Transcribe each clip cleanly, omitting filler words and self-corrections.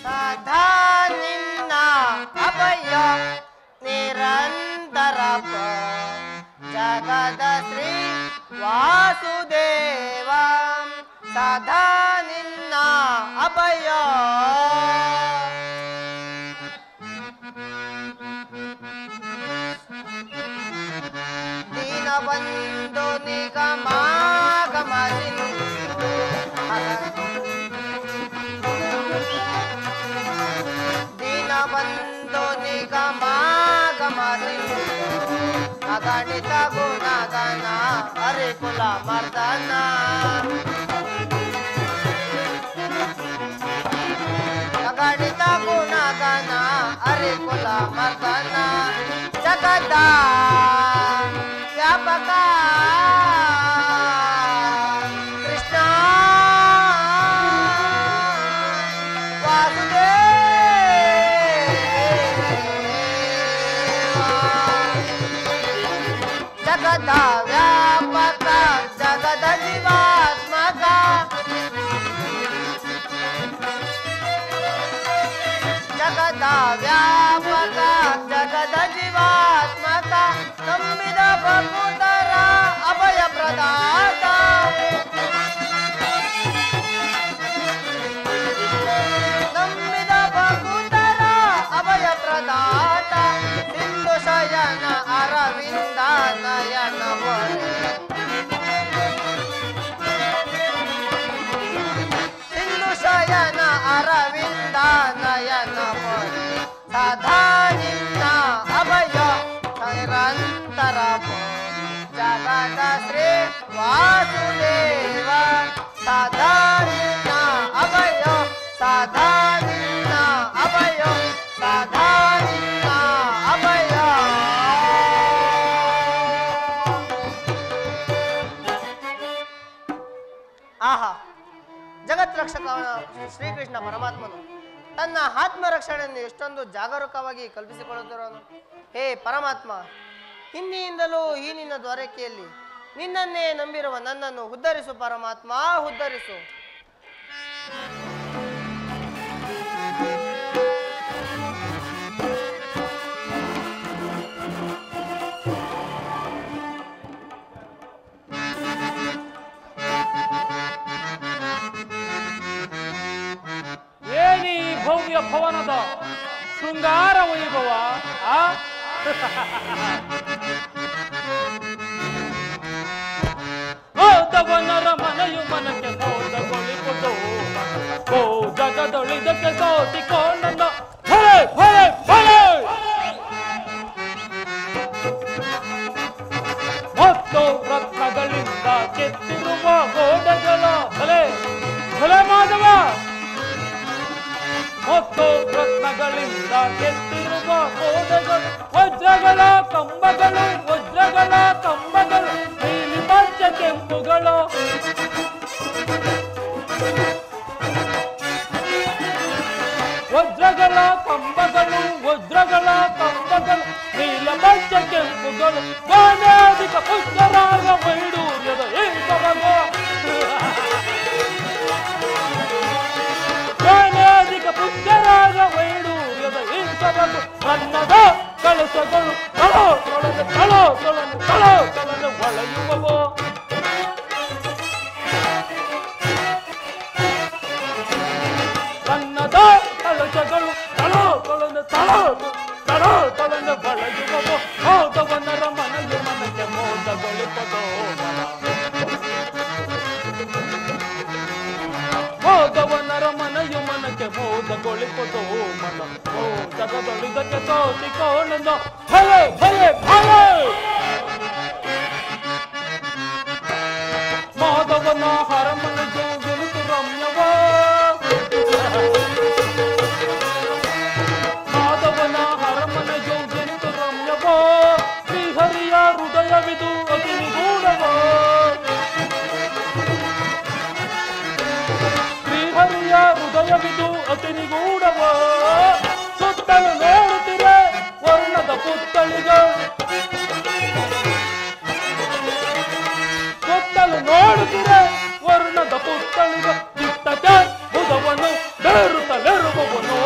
ಸದಾ ನಿನ್ನ ಅಭಯ ನಿರಂತರ ಜಗದ ಶ್ರೀ ವಾಸುದೇವ ಸದಾ ನಿನ್ನ ಅಭಯ ದೀನಬಂಧು ನಿಗಮಾಗಮ ದೀನಬಂಧು ನಿಗಮಾಗಮ ಅಗಣಿತ ಗುಣಗಣ ಹರಿಕುಲ ಮರ್ದನ ಅಗಣಿತ ಗುಣಗಣ ಹರಿಕುಲ ಮರ್ದನ ಜಗದ ವ್ಯಾಪಕ ಕೃಷ್ಣ ಜಗದ ವ್ಯಾಪಕ ಜಗದ ಜೀವಾತ್ಮಕ ಜಗದ ವ್ಯಾಪಕ ಜಗದ ಜೀವಾತ್ಮಕ ನಂಬಿದ ಭಕ್ತರ ಅಭಯ ಪ್ರದಾತ ನಂಬಿದ ಭಕ್ತರ ಅಭಯ ಪ್ರದಾತ ಸಿಂಧು ಶಯನ ಅರವಿಂದ ನಯನ ಸಿಂಧು ಶಯನ ಅರವಿಂದ ನಯನ ಸದಾ ನಿನ್ನ ಅಭಯ ನಿರಂತರ ಜಗದ ಶ್ರೀ ವಾಸುದೇವ ಸದಾ ನಿನ್ನ ಅಭಯ ಸದಾ ನಿನ್ನ ಅಭಯ ಸದಾ ನಿನ್ನ ಅಭಯ ಆಹಾ ಜಗತ್ ರಕ್ಷಕ ಶ್ರೀಕೃಷ್ಣ ಪರಮಾತ್ಮನು ತನ್ನ ಆತ್ಮ ರಕ್ಷಣೆಯನ್ನು ಎಷ್ಟೊಂದು ಜಾಗರೂಕವಾಗಿ ಕಲ್ಪಿಸಿಕೊಳ್ಳುತ್ತಿರೋನು. ಹೇ ಪರಮಾತ್ಮ, ಹಿಂದಿನಿಂದಲೂ ಈ ನಿನ್ನ ದ್ವಾರಕೆಯಲ್ಲಿ ನಿನ್ನನ್ನೇ ನಂಬಿರುವ ನನ್ನನ್ನು ಉದ್ಧರಿಸು ಪರಮಾತ್ಮ, ಉದ್ಧರಿಸು. ಏನಿ ಭವ್ಯ ಭವನದ ಶೃಂಗಾರ ವೈಭವ ಹೋದವನರ ಮನೆಯು ಮನಕ್ಕೆ ಹೋದಗೊಳಿಪುದು ಓ ಜಗದೊಳಿದಕ್ಕೆ ಸೋತಿಕೊಂಡ ಭಲೆ ಭಲೆ ಭಲೆ ಮತ್ತು ರತ್ನಗಳಿಂದ ಕೆತ್ತಿರುವ ಗೋಡೆಗಳ ಭಲೆ ಭಲೆ ಮಾಧವ ಮತ್ತು ರತ್ನಗಳಿಂದ ಕೆತ್ತಿರುವ ಗೋಡೆಗಳು ವಜ್ರಗಳ ಕಂಬಗಳು ವಜ್ರಗಳ ಕಂಬಗಳು ನೀಲಿ ಪಂಚ ಕೆಂಪುಗಳು ವಜ್ರಗಳ ಕಂಬಗಳು ವಜ್ರಗಳ ಕಂಬಗಳು ನೀಲ ಪಂಚ ಕೆಂಪುಗಳು ಗಾನಾಧಿಕ ಪುಷ್ಕರಾಗ ವೈಡೂರ್ಯದ ಏಕವಗೋ ಪುಷ್ಕರಾಗ ವೈಡೂರ್ಯದ ಇಂಕವನ್ನು ಅನ್ನದ ಕಳಸಗಳು ತಳೋ ತೊಳೆದು ತಳೋ ತೊಳೆದು ತಳೋ ತೊಳೆದು ಒಳೆಯುವವೋ ಅನ್ನದ ಕಳಸಗಳು ತಳೋ ತೊಳೆದು ತಳೋ ತಳೋ ತೊಳೆದು ಒಳೆಯುವವೋ ಹೋದವನರ ಮನೆಯು ಮನಕ್ಕೆ ಮೋದಗೊಳಿಪದೋ ಹೋದವನರ ಮನೆಯು ಮನಕ್ಕೆ ಮೋದಗೊಳಿಪದೋ ಮನ ಓ ಜಗದೊಳಿದಕ್ಕೆ ಸೋತಿಕೊಂಡ ಭಲೆ ಭಲೆ ಭಲೆ ಮಾಧವನ ಹರಮನ ಜೋಗುಲಿತು ರಮ್ಯವ ಮಾಧವನ ಹರಮನ ಜೋಗುಲಿತು ರಮ್ಯವ ಶ್ರೀಹರಿಯ ಹೃದಯವಿದು ಅತಿ ನಿಗೂಢವ ಶ್ರೀಹರಿಯ ಹೃದಯವಿದು ಅತಿ ನಿಗೂಢವ ಸುತ್ತಲೂ ನೋಡುತ್ತಿರೆ ವರ್ಣದ ಪುತ್ತಳಿಗ ಸುತ್ತಲೂ ನೋಡುತ್ತಿರೆ ವರ್ಣದ ಪುತ್ತಳಿಗ ಚಿತ್ತಕ್ಕೆ ಬುಧವನ್ನು ಬೇರುತ್ತಲಿರುವವನು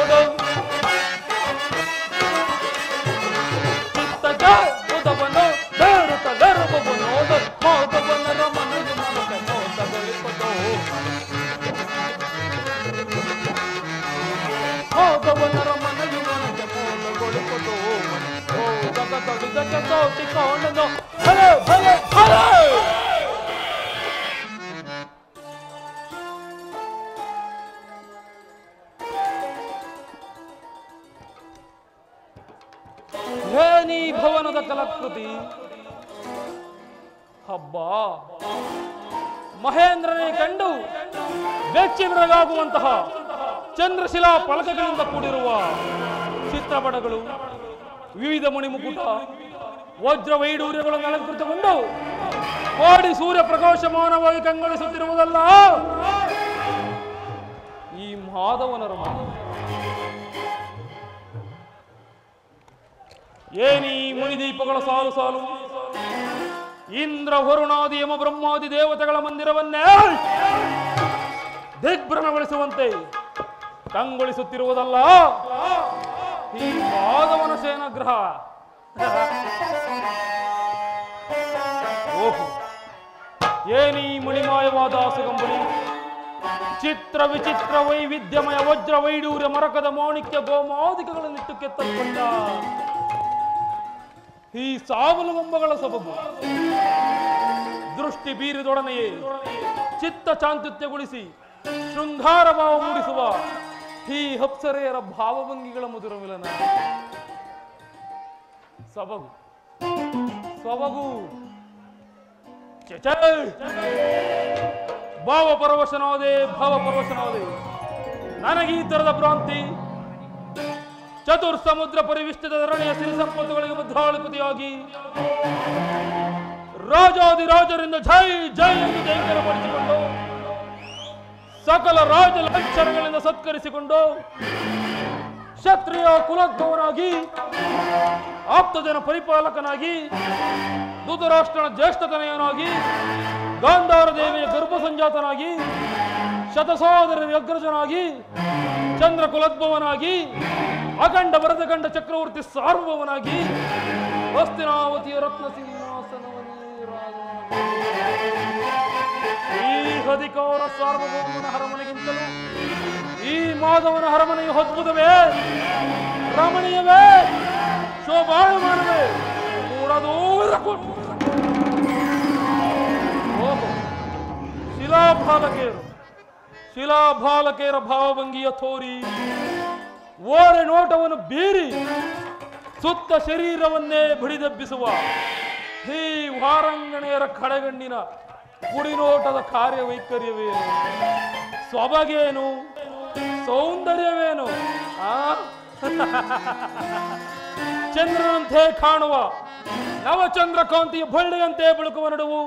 ಚಿಕ್ಕವಣ್ಣಂದು ಭಲೆ ಭಲೆ ಭಲೆ. ಏನಿ ಭವನದ ಕಲಾಕೃತಿ ಹಬ್ಬ ಮಹೇಂದ್ರನೇ ಕಂಡು ಬೆಚ್ಚಿನರಾಗುವಂತಹ ಚಂದ್ರಶಿಲಾ ಫಲಕಗಳಿಂದ ಕೂಡಿರುವ ಚಿತ್ರಪಟಗಳು, ವಿವಿಧ ಮಣಿಮುಕುಟ, ವಜ್ರ ವೈಡೂರ್ಯಗಳನ್ನು ಅಲಂಕೃತಗೊಂಡು ಕೋಡಿ ಸೂರ್ಯ ಪ್ರಕಾಶಮಾನವಾಗಿ ಕಂಗೊಳಿಸುತ್ತಿರುವುದಲ್ಲ ಈ ಮಾಧವನರ ಮನೆ. ಏನಿ ಮುನಿದೀಪಗಳ ಸಾಲು ಸಾಲು, ಇಂದ್ರ ವರುಣಾದಿ ಯಮ ಬ್ರಹ್ಮಾದಿ ದೇವತೆಗಳ ಮಂದಿರವನ್ನೇ ದಿಗ್ಭ್ರಮಗೊಳಿಸುವಂತೆ ಕಂಗೊಳಿಸುತ್ತಿರುವುದಲ್ಲ ಈ ಮಾಧವನ ಶಯನಗೃಹ. ಓಹೋ, ಏನಿ ಮಣಿಮಾಯವಾದ ಸುಗಂಬಳಿ, ಚಿತ್ರ ವಿಚಿತ್ರ ವೈವಿಧ್ಯಮಯ ವಜ್ರ ವೈಡೂರ್ಯ ಮರಕದ ಮಾಣಿಕ್ಯ ಗೋಮಾದಿಕಗಳನ್ನಿಟ್ಟು ಕೆತ್ತಲ್ಪಟ್ಟ ಈ ಸಾವಲುಗೊಂಬಗಳ ಸೊಬಗು ದೃಷ್ಟಿ ಬೀರಿದೊಡನೆಯೇ ಚಿತ್ತ ಚಾಂತುತ್ಯಗೊಳಿಸಿ ಶೃಂಗಾರ ಭಾವ ಮೂಡಿಸುವ ಈ ಅಪ್ಸರೆಯರ ಭಾವಭಂಗಿಗಳ ಮಧುರ ಮಿಲನ. ಸೊಬಗು ಸೊಬಗು ಭಾವಪರವಶನಾದೆ ಭಾವಪರವಶನಾದೆ. ನನಗೆ ಈ ತರದ ಭ್ರಾಂತಿ ಚತುರ್ಸಮುದ್ರ ಪರಿವಿಷ್ಟದ ಧರಣಿಯ ಸಿರಿ ಸಂಪತ್ತುಗಳಿಗೆ ಮುದ್ರಾಳಿಪತಿಯಾಗಿ ರಾಜಾದಿರಾಜರಿಂದ ಜೈ ಜೈ ಎಂದು ಜೈಕರಪಡಿಸಿಕೊಂಡು ಸಕಲ ರಾಜ ಲಾಂಛನಗಳಿಂದ ಸತ್ಕರಿಸಿಕೊಂಡು ಕ್ಷತ್ರಿಯ ಕುಲೋದ್ಭವನಾಗಿ ಆಪ್ತಜನ ಪರಿಪಾಲಕನಾಗಿ ಧೃತರಾಷ್ಟ್ರನ ಜ್ಯೇಷ್ಠತನಯನಾಗಿ ಗಾಂಧಾರ ದೇವಿಯ ಗರ್ಭ ಸಂಜಾತನಾಗಿ ಶತಸೋದರ ಅಗ್ರಜನಾಗಿ ಚಂದ್ರ ಕುಲೋದ್ಭವನಾಗಿ ಅಖಂಡ ಭರತಖಂಡ ಚಕ್ರವರ್ತಿ ಸಾರ್ವಭೌಮನಾಗಿ ಹಸ್ತಿನಾವತಿಯ ರತ್ನ ಸಿಂಹಾಸನವನ್ನೇ ಈ ಅಧಿಕಾರ ಸಾರ್ವಭೌಮನ ಅರಮನೆಗಿಂತಲೂ ಈ ಮಾಧವನ ಅರಮನೆಯು ಅದ್ಭುತವೇ, ರಮಣೀಯವೇ, ಶೋಭಾಯಮಾನವೇ, ಕೂಡದೂರ ಶಿಲಾಭಾಲಕೇರ ಭಾವಭಂಗಿಯ ತೋರಿ ಓರೆ ನೋಟವನ್ನು ಬೀರಿ ಸುತ್ತ ಶರೀರವನ್ನೇ ಬಡಿದೆಬ್ಬಿಸುವ ಈ ವಾರಂಗಣೆಯರ ಕಡೆಗಣ್ಣಿನ ಕುಡಿನೋಟದ ಕಾರ್ಯವೈಖರ್ಯವೇನು, ಸೊಬಗೇನು, ಸೌಂದರ್ಯವೇನು, ಚಂದ್ರನಂತೆ ಕಾಣುವ ನವಚಂದ್ರಕಾಂತಿಯ ಬಳ್ಳಿಯಂತೆ ಬೆಳಕುವ ನಡುವು,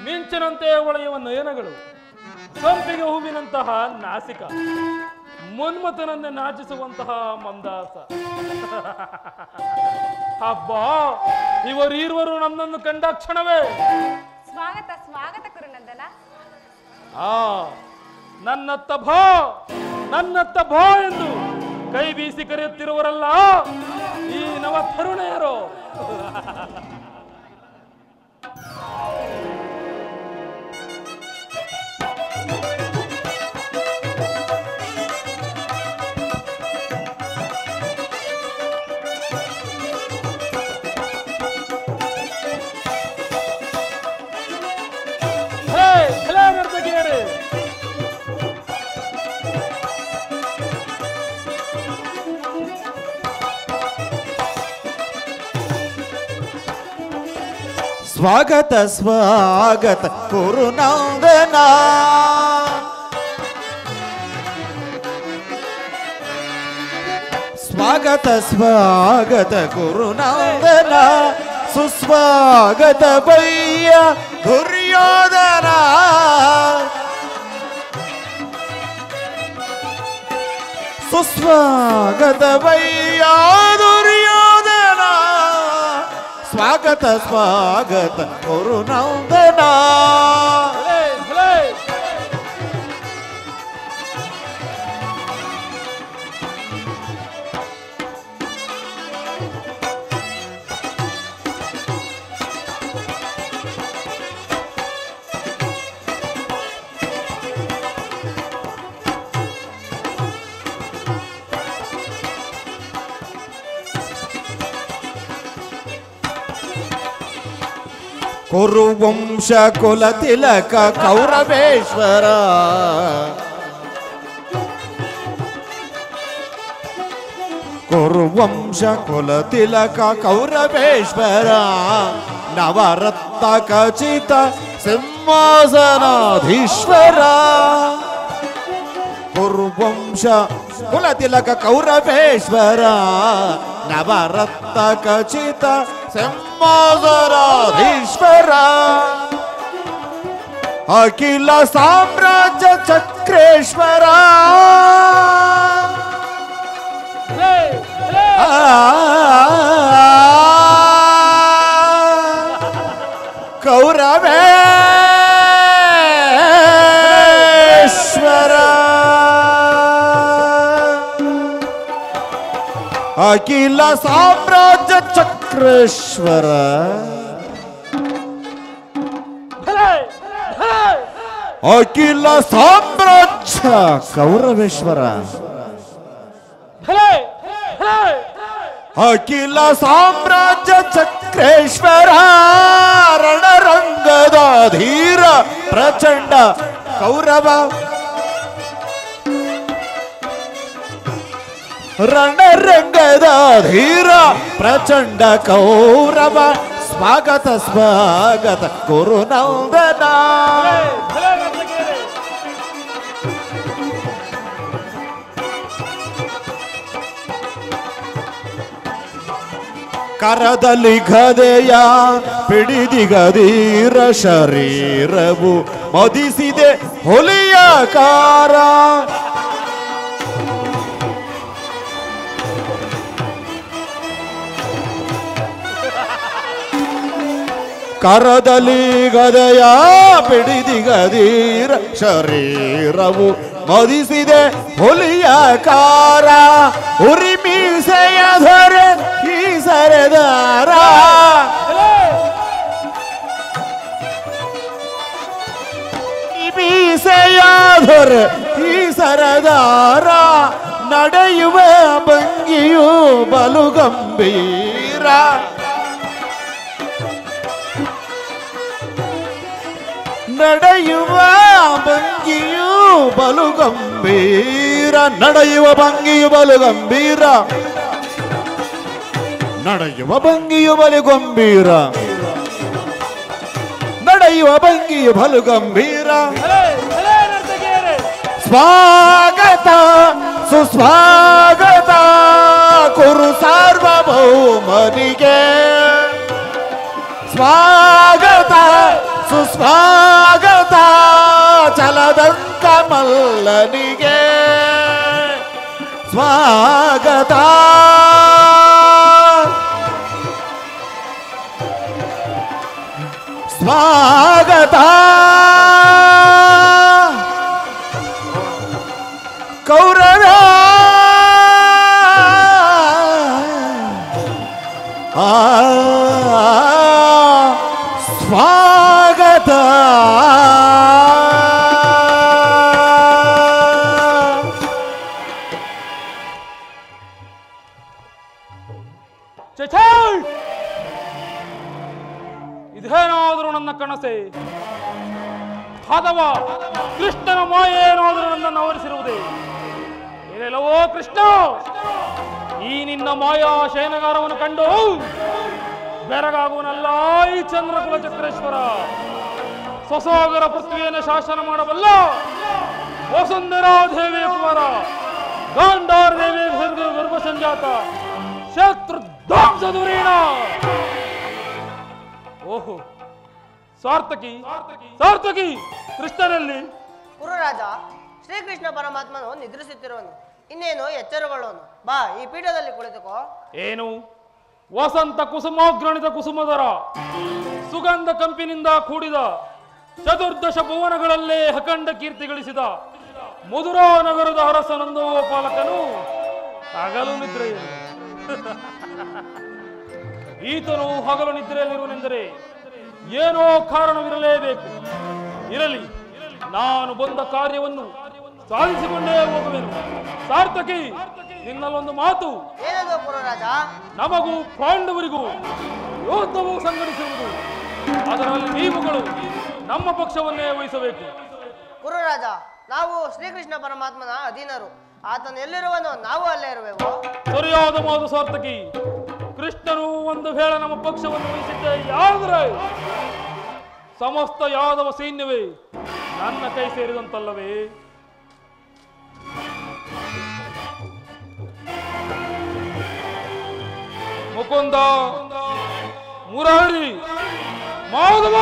ಮಿಂಚಿನಂತೆ ಒಳೆಯುವ ನಯನಗಳು, ಸಂಪಿಗೆ ಹೂವಿನಂತಹ ನಾಸಿಕ, ಮನ್ಮಥನನ್ನೇ ನಾಚಿಸುವಂತಹ ಮಂದಾಸ. ಹಬ್ಬ ಇವರೀರ್ವರು ನನ್ನನ್ನು ಕಂಡ ಕ್ಷಣವೇ ಸ್ವಾಗತ ಸ್ವಾಗತ ಕುರುನಂದನ. ನನ್ನತ್ತ ಭಾ ಎಂದು ಕೈ ಬೀಸಿ ಕರೆಯುತ್ತಿರುವರಲ್ಲ ಈ ನವ ತರುಣೆಯರು. ಸ್ವಾಗತ ಸ್ವಾಗತ ಕುರುನಂದನ, ಸ್ವಾಗತ ಸ್ವಾಗತ ಕುರುನಂದನ, ಸುಸ್ವಾಗತ ಬಯ್ಯ ದುರ್ಯೋಧನ, ಸುಸ್ವಾಗತ ಬಯ್ಯ ದುರ್ಯೋಧನ, ಸ್ವಾಗತ ಸ್ವಾಗತ ಕುರುನಂದನ. ಕುರುವಂಶ ಕುಲ ತಿಲಕ ಕೌರವೇಶ್ವರ ಕುರುವಂಶ ಕುಲ ತಿಲಕ ಕೌರವೇಶ್ವರ ನವರತ್ನ ಖಚಿತ ಸಿಂಹಾಸನಾಧೀಶ್ವರ ಕುರುವಂಶ ಕುಲ ತಿಲಕ ಕೌರವೇಶ್ವರ ನವರತ್ನ ಖಚಿತ ಸಿಂಹಾಸನಾಧೀಶ್ವರ ಅಖಿಲ ಸಾಮ್ರಾಜ್ಯ ಚಕ್ರೇಶ್ವರ ಕೌರವೇಶ್ವರ ಅಖಿಲ ಸಾಮ್ರಾಜ್ಯ ಚಕ್ರೇಶ್ವರ ಅಖಿಲ ಸಾಮ್ರಾಜ್ಯ ಕೌರವೇಶ್ವರ ಅಖಿಲ ಸಾಮ್ರಾಜ್ಯ ಚಕ್ರೇಶ್ವರ ರಣರಂಗದ ಧೀರ ಪ್ರಚಂಡ ಕೌರವ ರಣರಂಗದ ಧೀರ ಪ್ರಚಂಡ ಕೌರವ ಸ್ವಾಗತ ಸ್ವಾಗತ ಗುರುನಂದನ ಕರದಲ್ಲಿ ಗದೆಯ ಪಿಡಿದಿಗದೀರ ಶರೀರವು ಮದಿಸಿದೆ ಹುಲಿಯಾಕಾರ ಕರದಲ್ಲಿ ಗದೆಯ ಪಿಡಿದಿಗದೀರ ಶರೀರವು ಮದಿಸಿದೆ ಹುಲಿಯಾಕಾರ ಉರಿ ಮೀಸೆಯ ಧರೆ ಈ ಸರದಾರ ಮೀಸೆಯ ಧರೆ ಈ ಸರದಾರ ನಡೆಯುವ ಭಂಗಿಯು ಬಲು ಗಂಭೀರ ನಡೆಯುವ ಭಂಗಿಯು ಬಲು ಗಂಭೀರ ನಡೆಯುವ ಭಂಗಿಯು ಬಲು ಗಂಭೀರ ನಡೆಯುವ ಭಂಗಿಯು ಬಲು ಗಂಭೀರ ನಡೆಯುವ ಭಂಗಿಯು ಬಲು ಗಂಭೀರ ಸ್ವಾಗತ ಸುಸ್ವಾಗತ ಕುರು ಸಾರ್ವಭೌಮನಿಗೆ ಸ್ವಾಗತ ಸುಸ್ವಾಗತ ಚಲದಂಕ ಮಲ್ಲನಿಗೆ ಸ್ವಾಗತ ಸ್ವಾಗತ ಕೌರವ ಸ್ವಾಗತ ಇದೇನಾದರೂ ನನ್ನ ಕನಸೆ ಅಥವಾ ಕೃಷ್ಣನ ಮಾಯೆ ಏನಾದರೂ ನನ್ನನ್ನು ಆವರಿಸಿರುವುದೇ? ಏನೆಲ್ಲವೋ ಕೃಷ್ಣ, ಈ ನಿನ್ನ ಮಾಯಾ ಶಯನಗಾರವನ್ನು ಕಂಡು ಬೆರಗಾಗುವನಲ್ಲ ಈ ಚಂದ್ರಕುಲ ಚಕ್ರೇಶ್ವರ. ಸ್ವಸಾಗರ ಪೃಥ್ವಿಯನ್ನು ಶಾಸನ ಮಾಡಬಲ್ಲ ವಸುಂಧರಾ ದೇವಿಯ ಕುಮಾರ, ಗಾಂಧಾರ ದೇವಿಯ ಗರ್ಭ ಸಂಜಾತ, ಶತ್ರು ಧ್ವಂಸಧುರೀಣ. ಓಹೋ, ಸಾರ್ಥಕಿ ಸಾರ್ಥಕಿ ಕೃಷ್ಣನಲ್ಲಿ. ಕುರುರಾಜ, ಶ್ರೀಕೃಷ್ಣ ಪರಮಾತ್ಮನು ನಿದ್ರಿಸುತ್ತಿರುವನು, ಇನ್ನೇನು ಎಚ್ಚರಗೊಳ್ಳೋನು. ಬಾ, ಈ ಪೀಠದಲ್ಲಿ ಕುಳಿತುಕೋ. ಏನು? ವಸಂತ ಕುಸುಮೋಗ್ರಣಿತ ಕುಸುಮದರ ಸುಗಂಧ ಕಂಪಿನಿಂದ ಕೂಡಿದ ಚತುರ್ದಶ ಭುವನಗಳಲ್ಲೇ ಅಖಂಡ ಕೀರ್ತಿ ಗಳಿಸಿದ ಮಧುರಾ ನಗರದ ಅರಸ ನಂದಗೋಪಾಲಕನು ಹಗಲು ನಿದ್ರೆಯಲ್ಲಿ ಈತನು ಹಗಲು ನಿದ್ರೆಯಲ್ಲಿರುವನೆಂದರೆ ಏನೋ ಕಾರಣವಿರಲೇಬೇಕು. ಇರಲಿ, ನಾನು ಬಂದ ಕಾರ್ಯವನ್ನು ಸಾಧಿಸಿಕೊಂಡೇ ಹೋಗುವೆನು. ಸಾರ್ಥಕಿ, ನಿನ್ನಲ್ಲೊಂದು ಮಾತು. ಏನದು ಕುರುರಾಜ? ನಮಗೂ ಪಾಂಡವರಿಗೂ ಯೋಧವು ಸಂಘಟಿಸುವುದು ಅದರಲ್ಲಿ ನೀವುಗಳು ನಮ್ಮ ಪಕ್ಷವನ್ನೇ ವಹಿಸಬೇಕು. ಗುರುರಾಜ, ನಾವು ಶ್ರೀಕೃಷ್ಣ ಪರಮಾತ್ಮನ ಅಧೀನರು. ಆತನು ಎಲ್ಲಿರುವನೋ ನಾವು ಅಲ್ಲೇ ಇರುವೆವು. ಸರಿಯಾದ ಮಾತು ಸಾರ್ಥಕಿ. ಕೃಷ್ಣನು ಒಂದು ವೇಳೆ ನಮ್ಮ ಪಕ್ಷವನ್ನು ವಹಿಸಿದ್ದೆ ಯಾದ್ರೆ ಸಮಸ್ತ ಯಾದವ ಸೈನ್ಯವೇ ನನ್ನ ಕೈ ಸೇರಿದಂತಲ್ಲವೇ? ಮುಕುಂದ, ಮುರಾರಿ, ಮಾಧವ,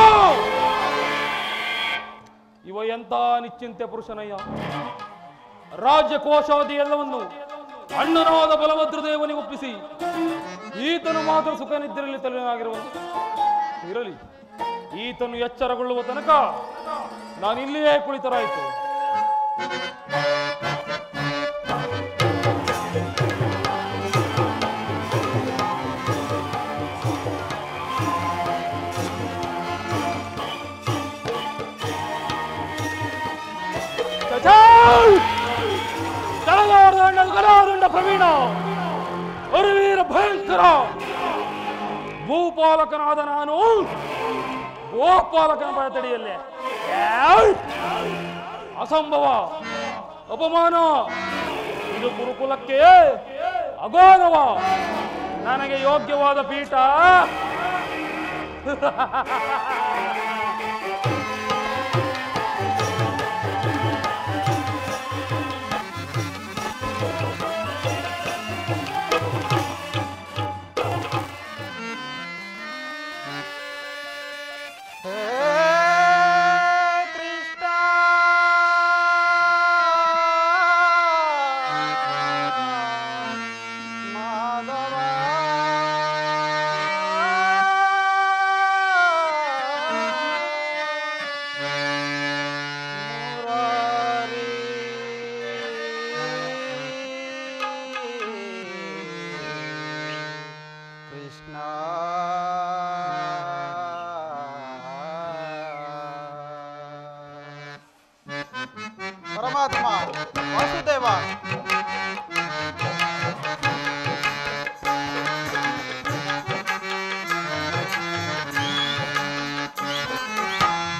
ಇವ ಎಂತ ನಿಶ್ಚಿಂತೆ ಪುರುಷನಯ್ಯ. ರಾಜ್ಯ ಕೋಶಾದಿ ಎಲ್ಲವನ್ನು ಅಣ್ಣನಾದ ಬಲಭದ್ರದೇವನಿಗೆ ಒಪ್ಪಿಸಿ ಈತನು ಮಾತ್ರ ಸುಖ ನಿದ್ರೆಯಲ್ಲಿ ತಲೆನಾಗಿರುವನು. ಇರಲಿ, ಈತನು ಎಚ್ಚರಗೊಳ್ಳುವ ತನಕ ನಾನಿಲ್ಲಿಯೇ ಕುಳಿತರಾಯಿತು. ಗದಾದಂಡ ಪ್ರವೀಣ, ಅರಿವೀರ ಭಯಂಕರ, ಭೂಪಾಲಕನಾದ ನಾನು ಗೋಪಾಲಕನ ಬಯತಡಿಯಲ್ಲೇ ಅಸಂಭವ, ಅಪಮಾನ, ಇದು ಗುರುಕುಲಕ್ಕೆ ಅಗೌರವ. ನನಗೆ ಯೋಗ್ಯವಾದ ಪೀಠ ಪರಮಾತ್ಮ ವಾಸುದೇವ,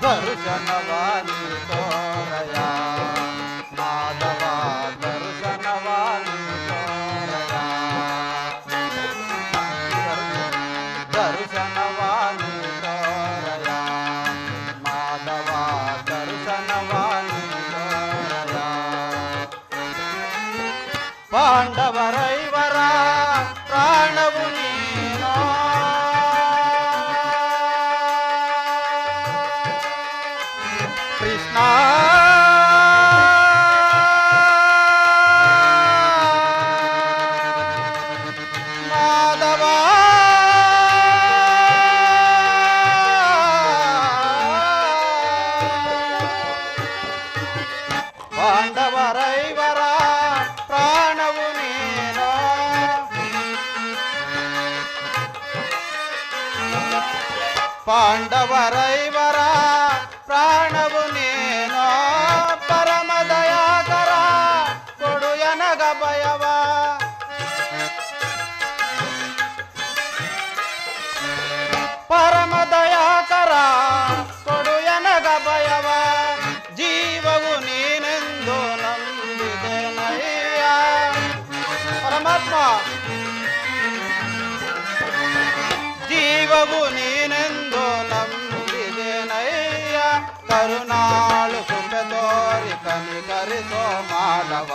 ದರ್ಶನವಾನಿ ತೋರಯ ಮಾಧವ, ದರ್ಶನವಾನಿ ತೋರಯ, ದರ್ಶನವಾನಿ ತೋರಯ ಮಾಧವ, ದರ್ಶನವಾನಿ ತೋರಯ. ಪಾಂಡವರೈವರ ಪ್ರಾಣವು ನೀನೋ, ಕೃಷ್ಣ ಮಾಧವ, ಪಾಂಡವರೈವರ ಪ್ರಾಣವು ನೀನೋ, ಪಾಂಡವರೈವರ ಪ್ರಾಣವು ನೀನೋ, ಪರಮ ದಯಾಕರ ಕೊಡು ಎನಗ ಭಯವ, ಪರಮ ದಯಾಕರ ಕೊಡು ಎನಗ ಭಯವ, ಜೀವವು ನೀನೆಂದು ನಂಬಿದೆನಯ್ಯ. ಪರಮಾತ್ಮ, ಜೀವವು ನೀನೆಂದು ನಂಬಿದೆನಯ್ಯ. ಕರುಣಾಳು ಸುಖ ತೋರಿ ಕನಿಕರಿಸೋ ಮಾಧವ,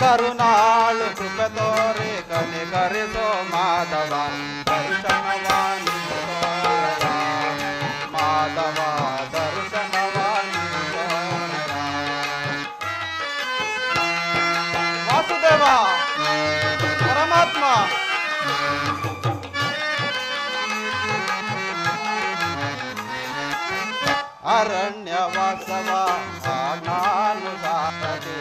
ಕರುಣಾಳು ಸುಖ ತೋರಿ ಕನಿಕರಿಸೋ ಮಾಧವ, ದರ್ಶನವಾನಿ ತೋರಯ ಮಾಧವ, ದರ್ಶನವಾನಿ ತೋರಯ. ವಾಸುದೇವ, ಪರಮಾತ್ಮ, ಅರಣ್ಯವಾಸವ ನಾನು ಸಾರದೆ,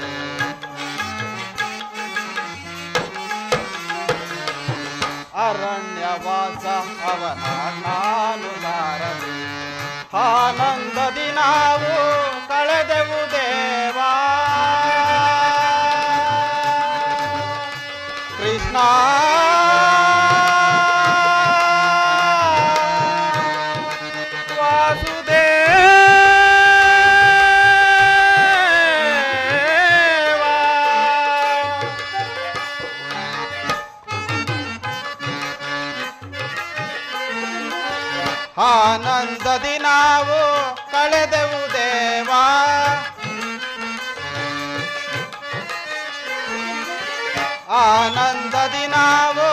ಅರಣ್ಯವಾಸ ಅವನ ನಾನು ಸಾರದೆ, ಆನಂದದಿ ನಾವು ಕಳೆದೆವು ದೇವಾ. ಕೃಷ್ಣ ಆನಂದದಿ ನಾವು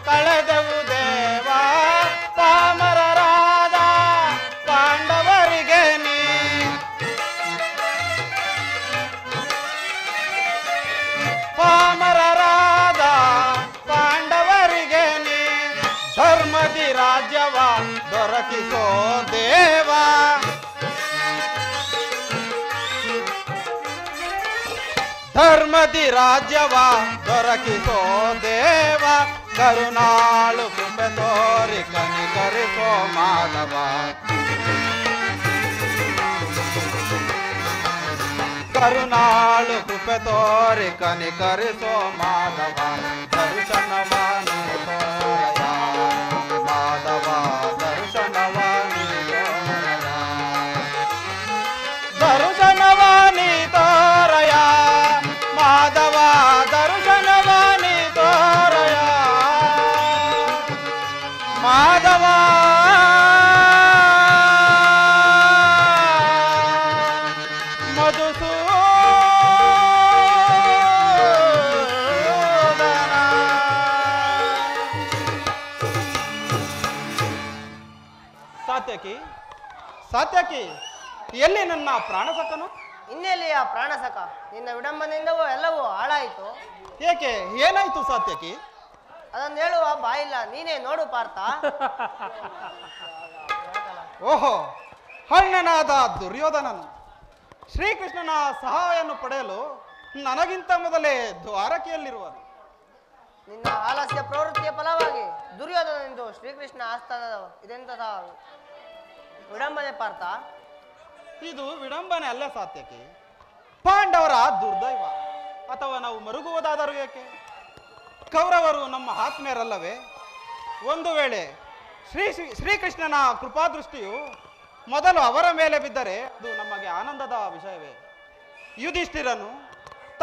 ಕಳೆದೆವು ದೇವ ಪಾಮರರಾದ ಪಾಂಡವರಿಗೆ ನೀ ಪಾಮರರಾದ ಪಾಂಡವರಿಗೆ ನೀ ಧರ್ಮದಿ ರಾಜ್ಯವ ದೊರಕಿಸೋ ದೇವ ಧರ್ಮದಿ ರಾಜ್ಯವ ದೊರಕಿಸೋ ದೇವ ಕರುಣಾಳು ಕೃಪೆ ತೋರಿ ಕನಿಕರಿಸೋ ಮಾಧವ ಕರುಣಾಳು ಕೃಪೆ ತೋರಿ ಕನಿಕರಿಸೋ ಮಾಧವ ದರ್ಶನವಾನು ತೋರಯ ಮಾಧವ ದರ್ಶನವಾನು ದರ್ಶನವಾನಿ ತೋರಯ ಮಾಧವ ದರ್ಶನವಾನಿ ತೋರಯ ಮಾಧವ ಸಾತ್ಯಕಿ ಎಲ್ಲಿ ನನ್ನ ಪ್ರಾಣಸಕನು? ಇನ್ನೆಲ್ಲಿ ಆ ಪ್ರಾಣಸಕ? ನಿನ್ನ ವಿಡಂಬನೆಯಿಂದವೂ ಎಲ್ಲವೂ ಹಾಳಾಯಿತು. ಏಕೆ ಏನಾಯ್ತು ಸಾತ್ಯಕಿ? ಅದನ್ನು ಹೇಳುವ ಬಾಯಿಲ್ಲ, ನೀನೇ ನೋಡು ಪಾರ್ಥ. ಓಹೋ, ಹಣ್ಣನಾದ ದುರ್ಯೋಧನನು ಶ್ರೀಕೃಷ್ಣನ ಸಹಾಯವನ್ನು ಪಡೆಯಲು ನನಗಿಂತ ಮೊದಲೇ ದ್ವಾರಕೆಯಲ್ಲಿರುವರು. ನಿನ್ನ ಆಲಸ್ಯ ಪ್ರವೃತ್ತಿಯ ಫಲವಾಗಿ ದುರ್ಯೋಧನೆಂದು ಶ್ರೀಕೃಷ್ಣ ಆಸ್ಥಾನದ ಇದೆಂತಹ ವಿಡಂಬನೆ ಪಾರ್ಥ. ಇದು ವಿಡಂಬನೆ ಅಲ್ಲ ಸಾತ್ಯಕಿ, ಪಾಂಡವರ ದುರ್ದೈವ. ಅಥವಾ ನಾವು ಮರುಗುವುದಾದರೂ ಏಕೆ? ಕೌರವರು ನಮ್ಮ ಆತ್ಮೀಯರಲ್ಲವೇ? ಒಂದು ವೇಳೆ ಶ್ರೀಕೃಷ್ಣನ ಕೃಪಾದೃಷ್ಟಿಯು ಮೊದಲು ಅವರ ಮೇಲೆ ಬಿದ್ದರೆ ಅದು ನಮಗೆ ಆನಂದದ ವಿಷಯವೇ. ಯುಧಿಷ್ಠಿರನು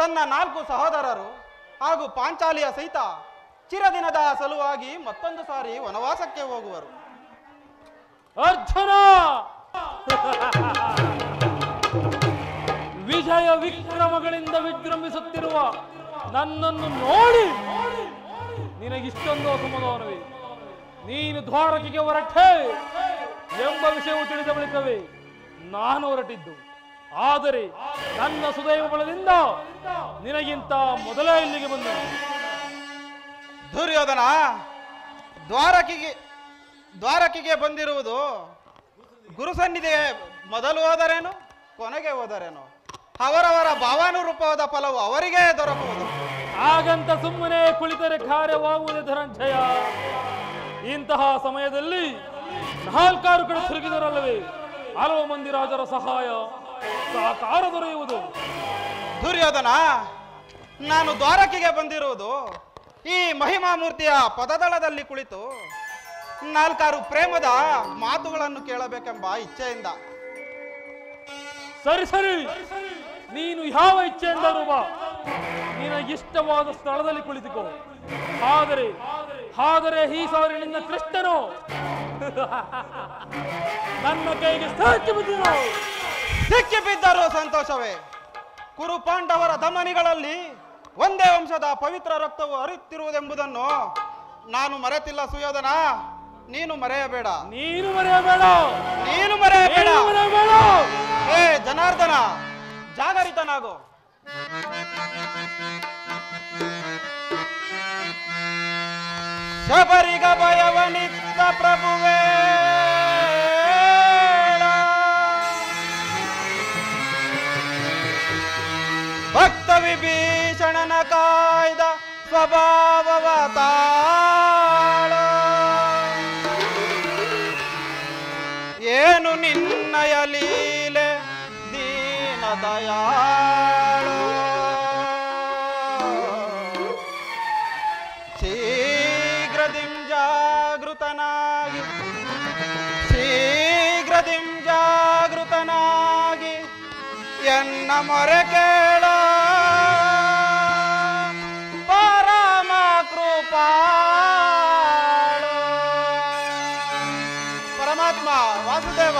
ತನ್ನ 4 ಸಹೋದರರು ಹಾಗೂ ಪಾಂಚಾಲಿಯ ಸಹಿತ ಚಿರದಿನದ ಸಲುವಾಗಿ ಮತ್ತೊಂದು ಸಾರಿ ವನವಾಸಕ್ಕೆ ಹೋಗುವರು. ಅರ್ಜುನ ವಿಜಯ ವಿಕ್ರಮಗಳಿಂದ ವಿಜೃಂಭಿಸುತ್ತಿರುವ ನನ್ನನ್ನು ನೋಡಿ ನಿನಗಿಷ್ಟೊಂದು ಅಸಮಾಧಾನವೇ? ನೀನು ದ್ವಾರಕೆಗೆ ಹೊರಟೆ ಎಂಬ ವಿಷಯವು ತಿಳಿದ ಬಳಿಕವೇ ನಾನು ಹೊರಟಿದ್ದು. ಆದರೆ ನನ್ನ ಸುದೈವ ಬಲದಿಂದ ನಿನಗಿಂತ ಮೊದಲೇ ಇಲ್ಲಿಗೆ ಬಂದು. ದುರ್ಯೋಧನ, ದ್ವಾರಕೆಗೆ ಬಂದಿರುವುದು ಗುರುಸನ್ನಿಧಿಗೆ ಮೊದಲು ಹೋದರೇನು ಕೊನೆಗೆ ಹೋದರೇನು? ಅವರವರ ಭಾವಾನುರೂಪವಾದ ಫಲವು ಅವರಿಗೆ ದೊರಕುವುದು. ಹಾಗಂತ ಸುಮ್ಮನೆ ಕುಳಿತರೆ ಕಾರ್ಯವಾಗುವುದೇ ಧನಂಜಯ. ಇಂತಹ ಸಮಯದಲ್ಲಿ 4 ಕಡೆ ತಿರುಗಿದರಲ್ಲವೇ ಹಲವು ಮಂದಿ ರಾಜರ ಸಹಾಯ ಸಹಕಾರ ದೊರೆಯುವುದು. ದುರ್ಯೋಧನ, ನಾನು ದ್ವಾರಕೆಗೆ ಬಂದಿರುವುದು ಈ ಮಹಿಮಾಮೂರ್ತಿಯ ಪದದಳದಲ್ಲಿ ಕುಳಿತು 4 ಪ್ರೇಮದ ಮಾತುಗಳನ್ನು ಕೇಳಬೇಕೆಂಬ ಇಚ್ಛೆಯಿಂದ. ಸರಿ ಸರಿ, ನೀನು ಯಾವ ಇಚ್ಛೆಯಿಂದಲೂ ಬಾ, ನಿನಗಿಷ್ಟವಾದ ಸ್ಥಳದಲ್ಲಿ ಕುಳಿತುಕೋ. ಆದರೆ ಈ ಸಾರಿ ನಿನ್ನ ಕೃಷ್ಣನು ನನ್ನ ಕೈಗೆ ಸಿಕ್ಕಿ ಬಿದ್ದರೂ ಸಂತೋಷವೇ. ಕುರು ಪಾಂಡವರ ಧಮನಿಗಳಲ್ಲಿ ಒಂದೇ ವಂಶದ ಪವಿತ್ರ ರಕ್ತವು ಹರಿಯುತ್ತಿರುವುದೆಂಬುದನ್ನು ನಾನು ಮರೆತಿಲ್ಲ ಸುಯೋಧನ. ನೀನು ಮರೆಯಬೇಡ. ಏ ಜನಾರ್ದನ, ಜಾಗರಿತನಾಗು. ಶಬರಿಗ ಭಯವನಿತ್ತ ಪ್ರಭುವೇ, ಭಕ್ತ ವಿಭೀಷಣನ ಕಾಯ್ದ ಸ್ವಭಾವವ ತಾಳ. ಏನು ನಿನ್ನಯ ಲೀಲೆ ದೀನ ದಯಾಳು. ಶೀಘ್ರದಿಂ ಜಾಗೃತನಾಗಿ ಎನ್ನ ಮೊರೆ ಕೇಳ ಪರಮ ಕೃಪಾಳು. ಪರಮಾತ್ಮ ವಾಸುದೇವ,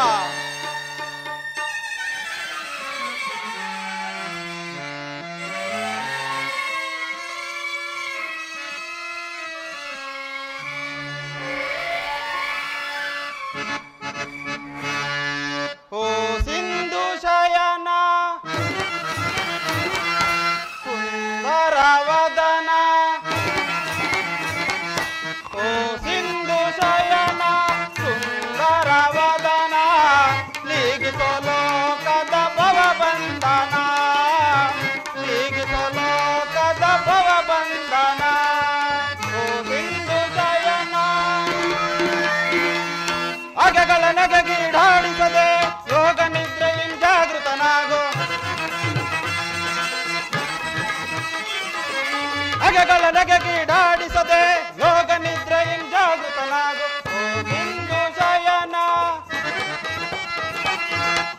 ತಲೆನಗೆಗೀಡಾಡಿಸದೆ ಯೋಗ ನಿದ್ರೆಯಿಂದ ಜಾಗೃತನಾಗು ಓ ಸಿಂಧು ಶಯನ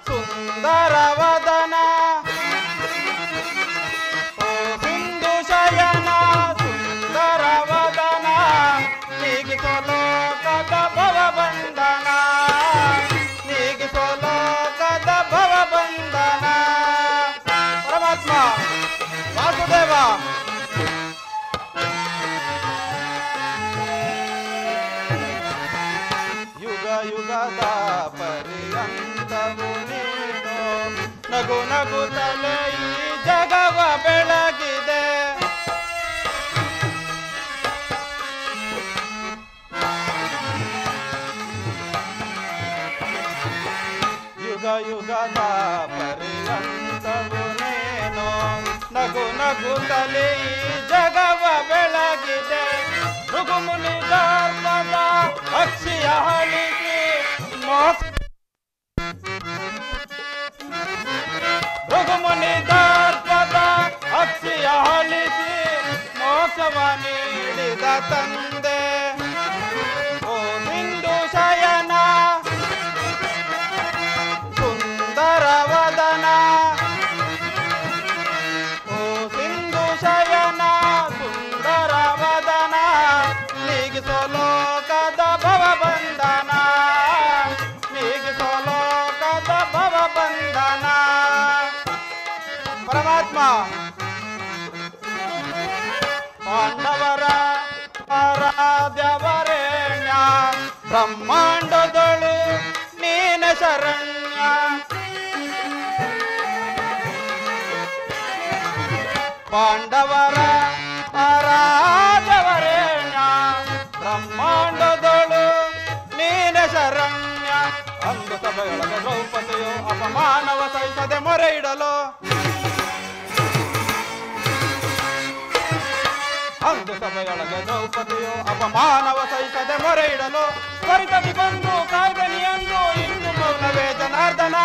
ಸುಂದರ ವದನ ಓ ಸಿಂಧು ಶಯನ ಸುಂದರ ವದನ ನೀಗಿಸೋ ಲೋಕದ ಭವ ಬಂಧನ ನೀಗಿಸೋ ಲೋಕದ ಭವ ಬಂಧನ ಪರಮಾತ್ಮ ವಾಸುದೇವ ಯುಗ ಯುಗದ ಪರ್ಯಂತವು ನೀನು ನಗು ನಗುತ್ತಲೇ ಈ ಜಗವ ಬೆಳಗಿದೆ ಯುಗ ಯುಗದ ಪರ್ಯಂತವು ನೀನು ನಗು ನಗುತ್ತಲೇ ಈ ಜಗವ ಬೆಳಗಿದೆ ಭೃಗುಮುನಿ ಧರ್ಮದ ಅಕ್ಷಿಯ ಹಳಿಸಿ ಭೃಗುಮುನಿ ಧರ್ಮದ ಅಕ್ಷಿಯ ಹಳಿಸಿ ಮೋಕ್ಷವ ನೀಡಿದ ತಂದೆ ಓ ಸಿಂಧು ಶಯನ ಸುಂದರ ವದನ ಓ ಸಿಂಧು ಶಯನ ಸುಂದರ ವದನ ನೀಗಿಸೋ ಲೋಕದ ಭವ ಬಂಧನ ನೀಗಿಸೋ ಲೋಕದ ಭವ ಬಂಧನ ಪರಮಾತ್ಮ ಪಾಂಡವರ ಆರಾಧ್ಯವರೇಣ್ಯ ಬ್ರಹ್ಮಾಂಡದಳು ನೀನ ಶರಣ್ಯ ಪಾಂಡವರ ಆರಾಧ್ಯವರೇಣ್ಯ ಬ್ರಹ್ಮಾಂಡದಳು ನೀನ ಶರಣ್ಯ ಅಂದು ಸಭೆಯೊಳಗೆ ದ್ರೌಪದಿಯು ಅಪಮಾನವ ಸಹಿಸದೆ ಮೊರೆ ಇಡಲು ಅಂದು ಸಭೆಯೊಳಗೆ ದ್ರೌಪದಿಯು ಅಪಮಾನವ ಸಹಿಸದೆ ಮೊರೆ ಇಡಲು ತ್ವರಿತದಿ ಬಂದು ಕಾಯ್ದನಿಯಂದು ಇಂದು ಮೌನವೇ ಜನಾರ್ದನ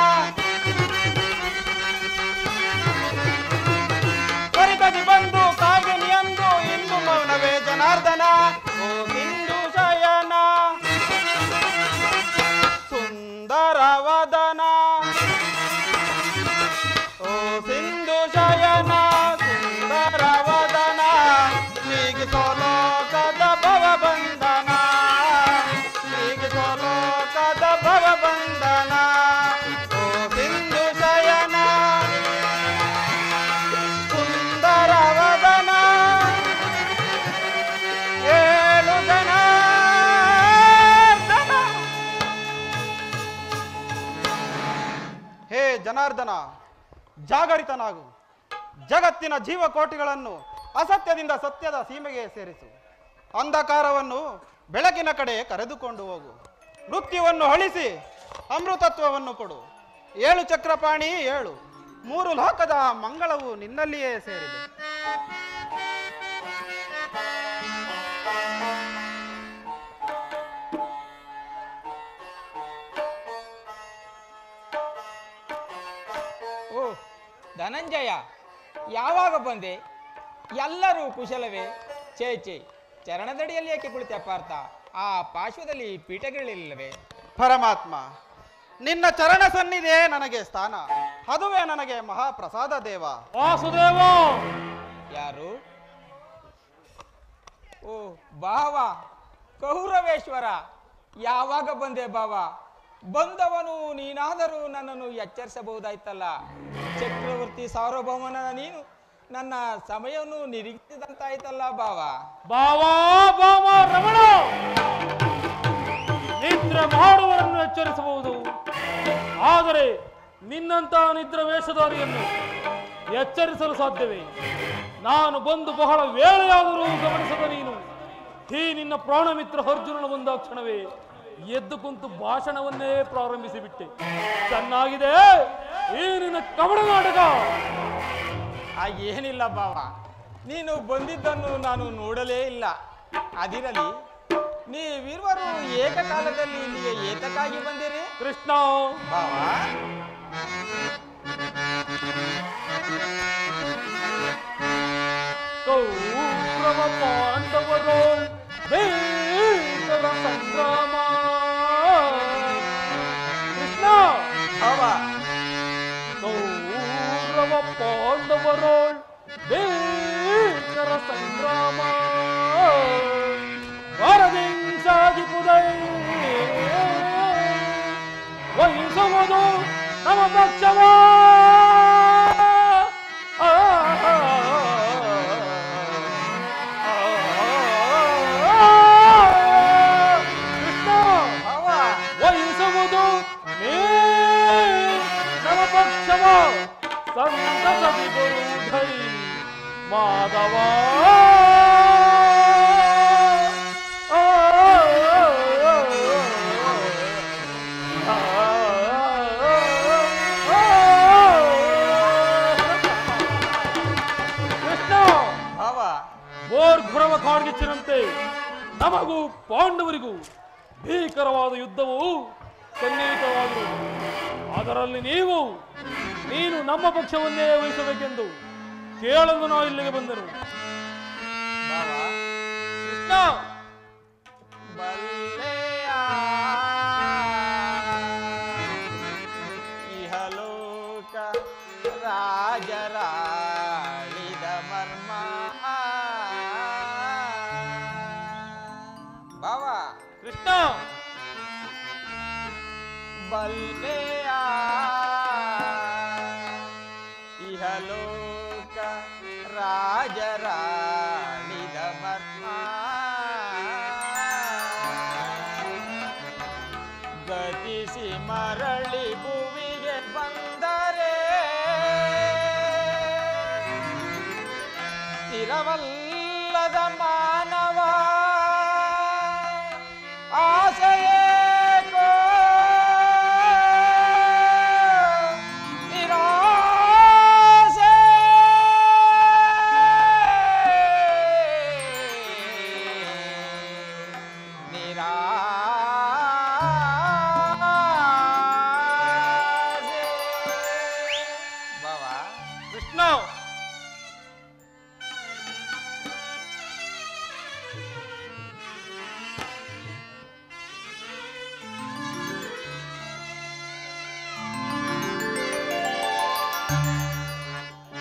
ತ್ವರಿತದಿ ಬಂದು ಕಾಯ್ದನಿಯಂದು ಇಂದು ಮೌನವೇ ಜನಾರ್ದನ ಓ ಸಿಂಧು ಶಯನ ಸುಂದರ ವದನ ಓ ಸಿಂಧು ಶಯನ ಸುಂದರ ವದನ ನೀಗಿಸೋ ಲೋಕದ ಭವ ಬಂಧನ ನೀಗಿಸೋ ಲೋಕದ ಭವ ಬಂಧನ ಓ ಸಿಂಧು ಶಯನ ಸುಂದರ ವದನ ಏಳು ಜನಾರ್ದನ ಹೇ ಜನಾರ್ದನ ಜಾಗರಿತನಾಗು ಜಗತ್ತಿನ ಜೀವಕೋಟಿಗಳನ್ನು ಅಸತ್ಯದಿಂದ ಸತ್ಯದ ಸೀಮೆಗೆ ಸೇರಿಸು ಅಂಧಕಾರವನ್ನು ಬೆಳಕಿನ ಕಡೆ ಕರೆದುಕೊಂಡು ಹೋಗು ಮೃತ್ಯುವನ್ನು ಅಳಿಸಿ ಅಮೃತತ್ವವನ್ನು ಕೊಡು ಏಳು ಚಕ್ರಪಾಣಿ ಏಳು ಮೂರು ಲೋಕದ ಮಂಗಳವು ನಿನ್ನಲ್ಲಿಯೇ ಸೇರಿದೆ ಓ ಧನಂಜಯ ಯಾವಾಗ ಬಂದೆ ಎಲ್ಲರೂ ಕುಶಲವೇ ಚೇ ಚರಣದಡಿಯಲ್ಲಿ ಏಕೆ ಕುಳಿತೆ ಪಾರ್ಥ ಆ ಪಾರ್ಶ್ವದಲ್ಲಿ ಪೀಠಗಳಿಲ್ಲವೇ ಪರಮಾತ್ಮ ನಿನ್ನ ಚರಣ ಸನ್ನಿಧಿಯೇ ನನಗೆ ಸ್ಥಾನ ಅದುವೇ ನನಗೆ ಮಹಾಪ್ರಸಾದ ದೇವ ವಾಸುದೇವ ಯಾರು ಓ ಭಾವ ಕೌರವೇಶ್ವರ ಯಾವಾಗ ಬಂದೆ ಭಾವ ಬಂದವನು ನೀನಾದರೂ ನನ್ನನ್ನು ಎಚ್ಚರಿಸಬಹುದಾಯ್ತಲ್ಲ ಚಕ್ರವರ್ತಿ ಸಾರ್ವಭೌಮನ ನೀನು ನನ್ನ ಸಮಯವನ್ನು ನಿರೀಕ್ಷಿಸಿದಂತಾಯ್ತಲ್ಲ ಭಾವ ಬಾವ ರಮಣ ನಿದ್ರೆ ಮಾಡುವವರನ್ನು ಎಚ್ಚರಿಸಬಹುದು, ಆದರೆ ನಿನ್ನಂತ ನಿದ್ರೆ ವೇಷಧಾರಿಯನ್ನು ಎಚ್ಚರಿಸಲು ಸಾಧ್ಯವೇ? ನಾನು ಬಂದು ಬಹಳ ವೇಳೆಯಾದರೂ ಗಮನಿಸದ ನೀನು ಈ ನಿನ್ನ ಪ್ರಾಣಮಿತ್ರ ಅರ್ಜುನನ ಬಂದಾಕ್ಷಣವೇ ಎದ್ದು ಕುಂತು ಭಾಷಣವನ್ನೇ ಪ್ರಾರಂಭಿಸಿಬಿಟ್ಟೆ. ಚೆನ್ನಾಗಿದೆ ಈ ನಿನ್ನ ಕವಡ ನಾಟಕ. ಏನಿಲ್ಲ ಭಾವ, ನೀನು ಬಂದಿದ್ದನ್ನು ನಾನು ನೋಡಲೇ ಇಲ್ಲ. ಅದಿರಲಿ, ನೀವಿರುವರು ಏಕಕಾಲದಲ್ಲಿ ಇಲ್ಲಿಗೆ ಏತಕ್ಕಾಗಿ ಬಂದಿರಿ? ಕೃಷ್ಣ ಭಾವ, ಕೌರವ ಕೌರವ ಪಾಂಡವರೋಳ್ ಭೀಕರ ಸಂಗ್ರಾಮ ವರದಿಂಸಾಗಿಪುದೈ ವಹಿಸುವುದು ನಮ್ಮ ಪಕ್ಷವ ಕೃಷ್ಣ ವಹಿಸುವುದು ನಮ್ಮ ಪಕ್ಷವ ಸಂತಸದಿ ಗುರುಧೈ ಮಾಧವ ಘೋರವ ಕಾಡ್ಗಿಚ್ಚಿನಂತೆ ನಮಗೂ ಪಾಂಡವರಿಗೂ ಭೀಕರವಾದ ಯುದ್ಧವು ಸನ್ನಿಹಿತವಾದರು. ಅದರಲ್ಲಿ ನೀನು ನಮ್ಮ ಪಕ್ಷವನ್ನೇ ವಹಿಸಬೇಕೆಂದು ಕೇಳಲು ನಾವು ಇಲ್ಲಿಗೆ ಬಂದರು. ಕೃಷ್ಣ ಇಹಲೋಕ ರಾಜರಾಳಿದ ಮರ್ಮ ಬಾವ ಕೃಷ್ಣ ಬಲ್ಲೆಯ ಇಹಲೋಕ ರಾಜರಾಳಿದ ಮರ್ಮ ಗತಿಸಿ ಮರಳಿ ಭುವಿಗೆ ಬಂದರೆ ಸ್ಥಿರವಲ್ಲದ ಮಾನವ ಆಸೆಯೇಕೋ ನಿರಾಸೆ ಬಾವಾ ಕೃಷ್ಣ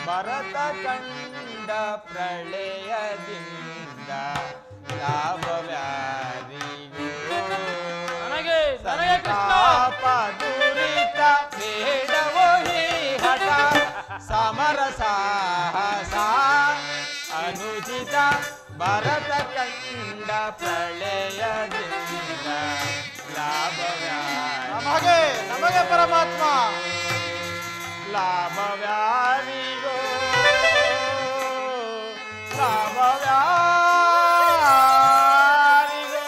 ಭರತ ಕಂಡ ಪ್ರಳಯದಿಂದ ಲಾಭವ್ಯಾರಿಗೂ ನನಗೆ ಕೃಷ್ಣ ದುರಿತ ಬೇಡವೋ ಈ ಹಠ ಸಮರ ಸಾಹಸ ಅನುಚಿತ ಭರತ ಕಂಡ ಪ್ರಳಯದಿಂದ ಲಾಭವ್ಯಾರಿ ನಮಗೆ ಪರಮಾತ್ಮ ಲಾಭವ್ಯಾರಿಗೋ ಲಾಭವ್ಯಾರಿಗೋ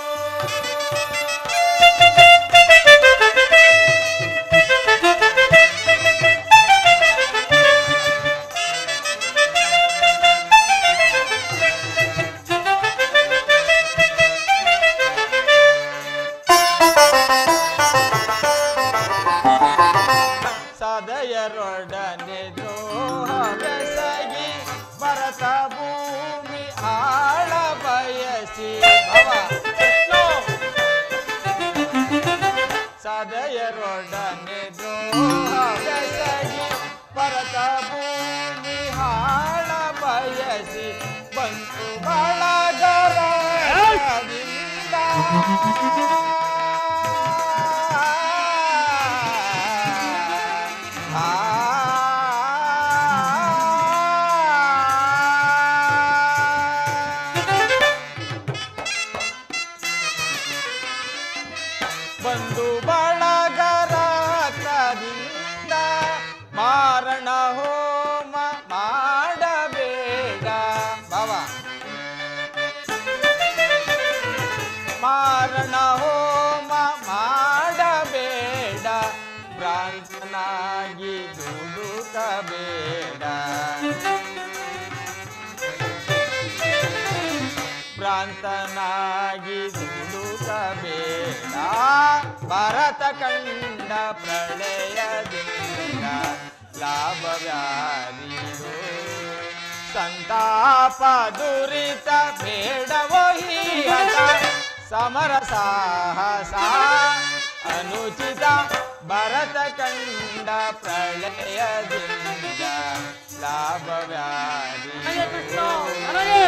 ಸದಯರೊಡನೆ ದ್ರೋಹವೆಸಗಿ ಭರತ ಭೂಮಿ ಆಳ ಬಯಸಿ ಸದಯರೊಡನೆ ದ್ರೋಹವೆಸಗಿ ಭರತ ಭೂಮಿ ಆಳ ಬಯಸಿ ಬಂತು ಬಳಗರದಿಂದ ಬಂದು ಬಳಗರದಿಂದ ಮಾರಣ ಹೋಮ ಮಾಡಬೇಡ ಬಾವ ಮಾರಣ ಹೋಮ ಮಾಡಬೇಡ ಭ್ರಾಂತನಾಗಿ ದುಡುಕಬೇಡ ಭ್ರಾಂತನಾಗಿ ದುಡುಕಬೇಡ ಭರತ ಕಂಡ ಪ್ರಳಯದಿಂದ ಲಾಭವ್ಯಾರಿಗೋ ಸಂತಾಪ ದುರಿತ ಬೇಡವೋ ಈ ಹಠ ಸಮರ ಸಾಹಸ ಅನುಚಿತ ಭರತ ಕಂಡ ಪ್ರಳಯದಿಂದ ನನಗೆ ಕೃಷ್ಣ ನನಗೆ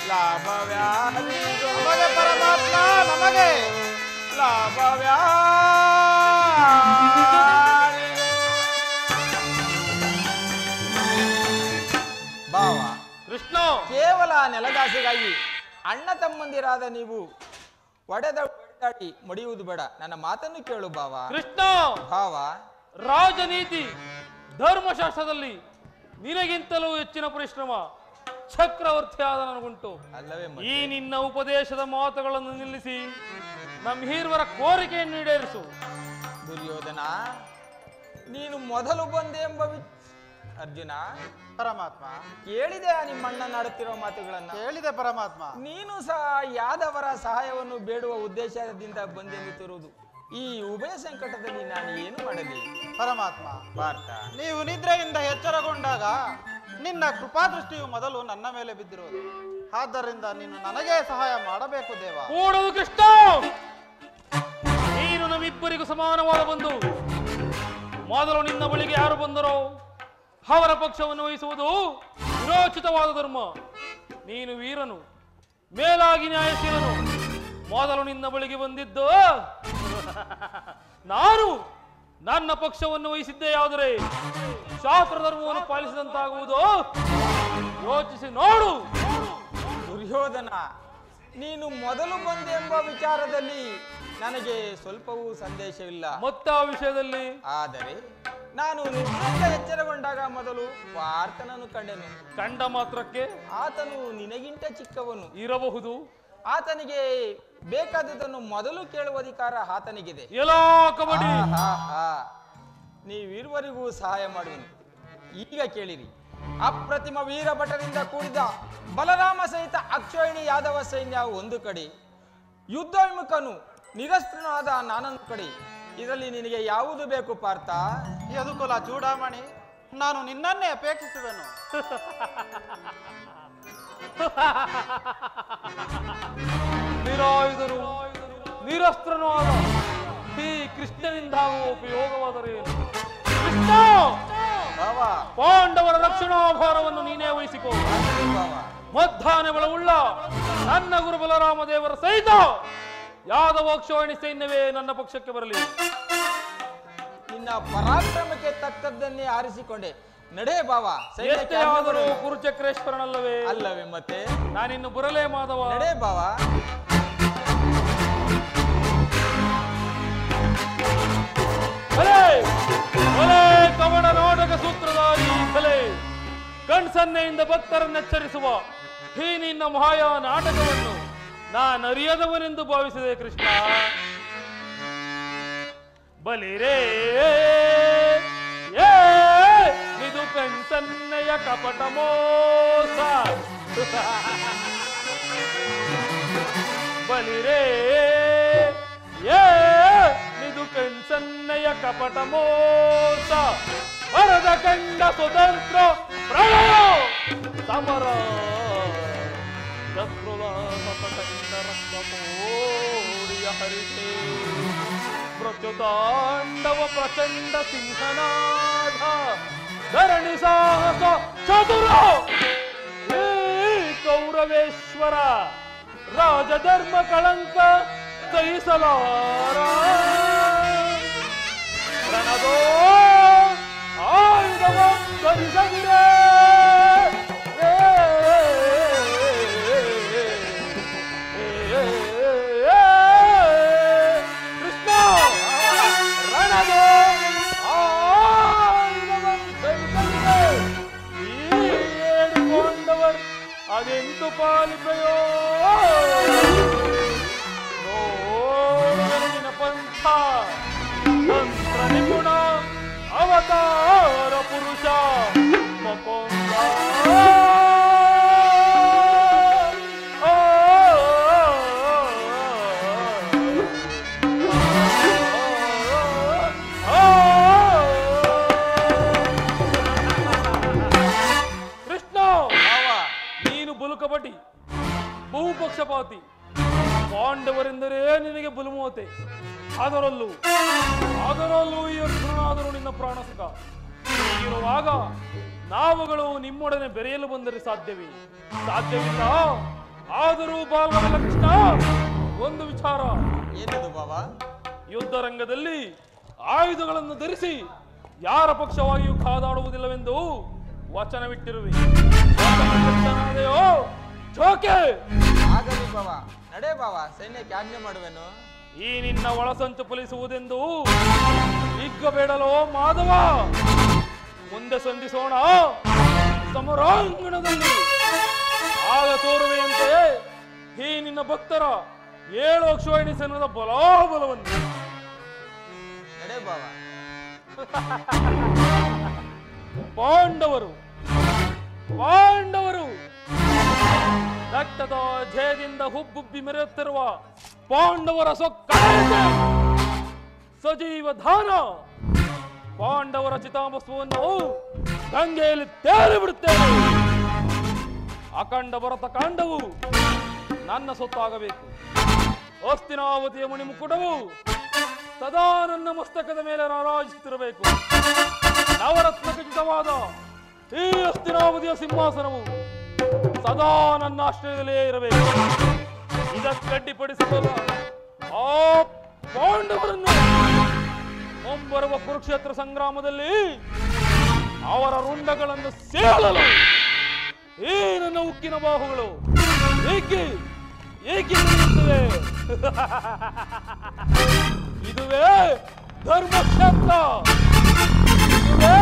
ಲಾಭವ್ಯಾಧಿಗೋ ನಮಗೆ ಪರಮಾತ್ಮ ನಮಗೆ ಭಾವ ಕೃಷ್ಣ ಕೇವಲ ನೆಲದಾಸೆಗಾಗಿ ಅಣ್ಣ ತಮ್ಮಂದಿರಾದ ನೀವು ಹೊಡೆದಾಡಿ ಮಡಿಯುವುದು ಬೇಡ. ನನ್ನ ಮಾತನ್ನು ಕೇಳು ಭಾವ. ಕೃಷ್ಣ ಭಾವ ರಾಜನೀತಿ ಧರ್ಮಶಾಸ್ತ್ರದಲ್ಲಿ ನಿನಗಿಂತಲೂ ಹೆಚ್ಚಿನ ಪರಿಶ್ರಮ ಚಕ್ರವರ್ತಿಯಾದ ನನಗುಂಟು. ಅಲ್ಲವೇ ಮತ್ತೆ? ಈ ನಿನ್ನ ಉಪದೇಶದ ಮಾತುಗಳನ್ನು ನಿಲ್ಲಿಸಿ ನಮ್ಮ ಹೀರ್ವರ ಕೋರಿಕೆಯನ್ನು ಈಡೇರಿಸು. ದುರ್ಯೋಧನ, ನೀನು ಮೊದಲು ಬಂದೆ ಎಂಬ ಅರ್ಜುನ ಪರಮಾತ್ಮ ಕೇಳಿದೆ ನಿಮ್ಮಣ್ಣ ಆಡುತ್ತಿರುವ ಮಾತುಗಳನ್ನ. ಹೇಳಿದೆ ಪರಮಾತ್ಮ. ನೀನು ಸಹ ಯಾದವರ ಸಹಾಯವನ್ನು ಬೇಡುವ ಉದ್ದೇಶದಿಂದ ಬಂದೆಂದು ತರುವುದು. ಈ ಉಭಯ ಸಂಕಟದಲ್ಲಿ ನಾನು ಏನು ಮಾಡಲಿ ಪರಮಾತ್ಮ? ಭಾರತ, ನೀವು ನಿದ್ರೆಯಿಂದ ಎಚ್ಚರಗೊಂಡಾಗ ನಿನ್ನ ಕೃಪಾದೃಷ್ಟಿಯು ಮೊದಲು ನನ್ನ ಮೇಲೆ ಬಿದ್ದಿರುವುದು. ಆದ್ದರಿಂದ ನೀನು ನನಗೆ ಸಹಾಯ ಮಾಡಬೇಕು ದೇವ. ಕೂಡದು ಕೃಷ್ಣ, ನೀನು ನಮ್ಮಿಬ್ಬರಿಗೂ ಸಮಾನವಾದ ಬಂಧು. ಮೊದಲು ನಿನ್ನ ಬಳಿಗೆ ಯಾರು ಬಂದರೋ ಅವರ ಪಕ್ಷವನ್ನು ವಹಿಸುವುದು ವಿರೋಚಿತವಾದ ಧರ್ಮ. ನೀನು ವೀರನು, ಮೇಲಾಗಿ ನ್ಯಾಯಶೀಲನು. ಮೊದಲು ನಿನ್ನ ಬಳಿಗೆ ಬಂದಿದ್ದು ನಾನು ನನ್ನ ಪಕ್ಷವನ್ನು ವಹಿಸಿದ್ದೇ ಯಾವುದರೆ ಶಾಸ್ತ್ರ ಧರ್ಮವನ್ನು ಪಾಲಿಸಿದಂತಾಗುವುದು. ಯೋಚಿಸಿ ನೋಡು. ದುರ್ಯೋಧನ, ನೀನು ಮೊದಲು ಬಂದೆ ಎಂಬ ವಿಚಾರದಲ್ಲಿ ನನಗೆ ಸ್ವಲ್ಪವೂ ಸಂದೇಶವಿಲ್ಲ. ಮತ್ತೆ ಆ ವಿಷಯದಲ್ಲಿ ಆದರೆ ನಾನು ನಿದ್ರೆಯಿಂದ ಎಚ್ಚರಗೊಂಡಾಗ ಮೊದಲು ಪಾರ್ಥನನ್ನು ಕಂಡೆನು. ಕಂಡ ಮಾತ್ರಕ್ಕೆ ಆತನು ನಿನಗಿಂತ ಚಿಕ್ಕವನು ಇರಬಹುದು. ಆತನಿಗೆ ಬೇಕಾದದನ್ನು ಮೊದಲು ಕೇಳುವ ಅಧಿಕಾರ ಆತನಿಗಿದೆ. ಎಲ್ಲಾ ಕಬಡ್ಡಿ ನೀವಿರುವರಿಗೂ ಸಹಾಯ ಮಾಡುವೆನು. ಈಗ ಕೇಳಿರಿ. ಅಪ್ರತಿಮ ವೀರಭಟರಿಂದ ಕೂಡಿದ ಬಲರಾಮ ಸಹಿತ ಅಕ್ಷೋಹಿಣಿ ಯಾದವ ಸೈನ್ಯ ಒಂದು ಕಡೆ, ಯುದ್ಧ ವಿಮುಖನು ನಿರಸ್ತ್ರನಾದ ನಾನೊಂದು ಕಡೆ. ಇದರಲ್ಲಿ ನಿನಗೆ ಯಾವುದು ಬೇಕು ಪಾರ್ಥ? ಯದುಕುಲ ಚೂಡಾಮಣಿ, ನಾನು ನಿನ್ನನ್ನೇ ಅಪೇಕ್ಷಿಸುವೆನು. ನಿರಾಯುಧನು ನಿರಸ್ತ್ರನೂ ಆದ ಈ ಕೃಷ್ಣನಿಂದ ಉಪಯೋಗವಾದರೆ ಕೃಷ್ಣ, ಪಾಂಡವರ ರಕ್ಷಣಾಭಾರವನ್ನು ನೀನೇ ವಹಿಸಿಕೋ. ಮಧ್ಯಾಹ್ನ ಬಲವುಳ್ಳ ನನ್ನ ಗುರು ಬಲರಾಮ ದೇವರ ಸಹಿತ ಯಾದವೋಕ್ಷೋಹಿಣಿ ಸೈನ್ಯವೇ ನನ್ನ ಪಕ್ಷಕ್ಕೆ ಬರಲಿ. ನಿನ್ನ ಪರಾಕ್ರಮಕ್ಕೆ ತಕ್ಕದ್ದನ್ನೇ ಆರಿಸಿಕೊಂಡೆ. ನಡೆ ಬಾವ. ಎಷ್ಟೇ ಆದರೂ ಕುರುಚಕ್ರೇಶ್ವರನಲ್ಲವೇ? ಅಲ್ಲವೇ ಮತ್ತೆ? ನಾನಿನ್ನು ಬರಲೇ ಮಾಧವ. ನಡೆ ಬಾವ. ಕವನ ನಾಟಕ ಸೂತ್ರಧಾರಿ ಕಲೆ ಕಣ್ಸನ್ನೆಯಿಂದ ಭಕ್ತರನ್ನೆಚ್ಚರಿಸುವ ಈ ನಿನ್ನ ಮಾಯಾ ನಾಟಕವನ್ನು ನಾನು ಅರಿಯದವನೆಂದು ಭಾವಿಸಿದೆ ಕೃಷ್ಣ. ಬಲಿರೇ ಇದು ಕಣ್ಸನ್ನೆಯ ಕಪಟ ಮೋಸ. ಬಲಿರೇ ಇದು ಕಣ್ಸನ್ನೆಯ ಕಪಟ ಮೋಸ. ವರದ ಕಂಡ ಸ್ವತಂತ್ರ ಪ್ರಳಯ ಸಮರ ಶತ್ರುಲಾಪಟಂಡ ರಕ್ತ ಕೋಡಿಯ ಹರಿತೆ ಮೃತ್ಯುತಾಂಡವ ಪ್ರಚಂಡ ಸಿಂಹನಾದ ಧರಣಿ ಸಾಹಸ ಚತುರ ಹೇ ಕೌರವೇಶ್ವರ ರಾಜಧರ್ಮ ಕಳಂಕ ಸಹಿಸಲಾರ ರಣದೋ ಆಯುಧವ ಧರಿಸದಿರೇ ಕೃಷ್ಣ. ರಣದೋ ಆಯುಧವ ಧರಿಸದಿರೇ ಈ ಏಡಿಕೊಂಡವರ್ ಅದೆಂದು ಪಾಲಿಪೆಯೋ ನೋಡಿನ ಪಂಥ ತಂತ್ರ ನಿಪುಣ ಅವತಾರ ಪುರುಷ ಮುಕುಂದ. ಕೃಷ್ಣ, ನೀನು ಬಲು ಕಬಡ್ಡಿ, ಬಹುಪಕ್ಷಪಾತಿ. ಪಾಂಡವರೆಂದರೆ ನಿನಗೆ ಬಲುಮೋತೆ. ಅದರಲ್ಲೂ ಈ ಅರ್ಜುನನಾದರೂ ನಿನ್ನ ಪ್ರಾಣ ಸುಖ. ಹೀಗಿರುವಾಗ ನಾವುಗಳು ನಿಮ್ಮೊಡನೆ ಬೆರೆಯಲು ಬಂದರೆ ಸಾಧ್ಯವಿಲ್ಲ. ಆದರೂ ಬಾಲವಲ್ಲ ಕೃಷ್ಣ, ಒಂದು ವಿಚಾರ. ಏನದು ಬಾಬಾ? ಯುದ್ಧ ರಂಗದಲ್ಲಿ ಆಯುಧಗಳನ್ನು ಧರಿಸಿ ಯಾರ ಪಕ್ಷವಾಗಿಯೂ ಕಾದಾಡುವುದಿಲ್ಲವೆಂದು ವಚನವಿಟ್ಟಿರುವೆ. ಜೋಕೆ ಆಗಲಿ ಬಾಬಾ, ನಡೆ ಬಾಬಾ, ಸೈನ್ಯಕ್ಕೆ ಆಜ್ಞೆ ಮಾಡುವೆನು. ಈ ನಿನ್ನ ಒಳಸಂಚು ಫಲಿಸುವುದೆಂದು ಹಿಗ್ಗಬೇಡಲೋ ಮಾಧವ. ಮುಂದೆ ಸಂಧಿಸೋಣ ಸಮರಾಂಗಣದಲ್ಲಿ. ಆಗ ತೋರುವೆಯಂತೆ ಈ ನಿನ್ನ ಭಕ್ತರ 7 ಅಕ್ಷೋಹಿಣಿ ಸೈನ್ಯದ ಬಲಾಬಲವನ್ನು. ನಡೆ ಬಾಬಾ. ಪಾಂಡವರು ರಕ್ತದ ಜಯದಿಂದ ಹುಬ್ಬುಬ್ಬಿ ಮೆರೆಯುತ್ತಿರುವ ಪಾಂಡವರ ಸಜೀವ ಧಾನ. ಪಾಂಡವರ ಚಿತಾಭಸ್ಮವನ್ನು ಗಂಗೆಯಲ್ಲಿ ತೇಲಿ ಬಿಡುತ್ತೇವೆ. ಅಖಂಡ ಭರತ ಕಾಂಡವು ನನ್ನ ಸೊತ್ತಾಗಬೇಕು. ಹಸ್ತಿನಾವತಿಯ ಮಣಿಮುಕುಟವು ಸದಾ ನನ್ನ ಮಸ್ತಕದ ಮೇಲೆ ರಾರಾಜಿಸುತ್ತಿರಬೇಕು. ನವರತ್ನ ಖಚಿತವಾದ ಈ ಹಸ್ತಿನಾವತಿಯ ಸಿಂಹಾಸನವು ಸದಾ ನನ್ನ ಆಶ್ರಯದಲ್ಲೇ ಇರಬೇಕು. ಇದಕ್ಕಡ್ಡಿಪಡಿಸಬಲ್ಲ ಆ ಪಾಂಡವರನ್ನು ಮುಂಬರುವ ಕುರುಕ್ಷೇತ್ರ ಸಂಗ್ರಾಮದಲ್ಲಿ ಅವರ ರುಂಡಗಳನ್ನು ಸೇಳಲು ಈ ನನ್ನ ಉಕ್ಕಿನ ಬಾಹುಗಳು ಏಕೆ ನಿಲ್ಲುತ್ತವೆ. ಇದುವೇ ಧರ್ಮಕ್ಷೇತ್ರ, ಇದುವೇ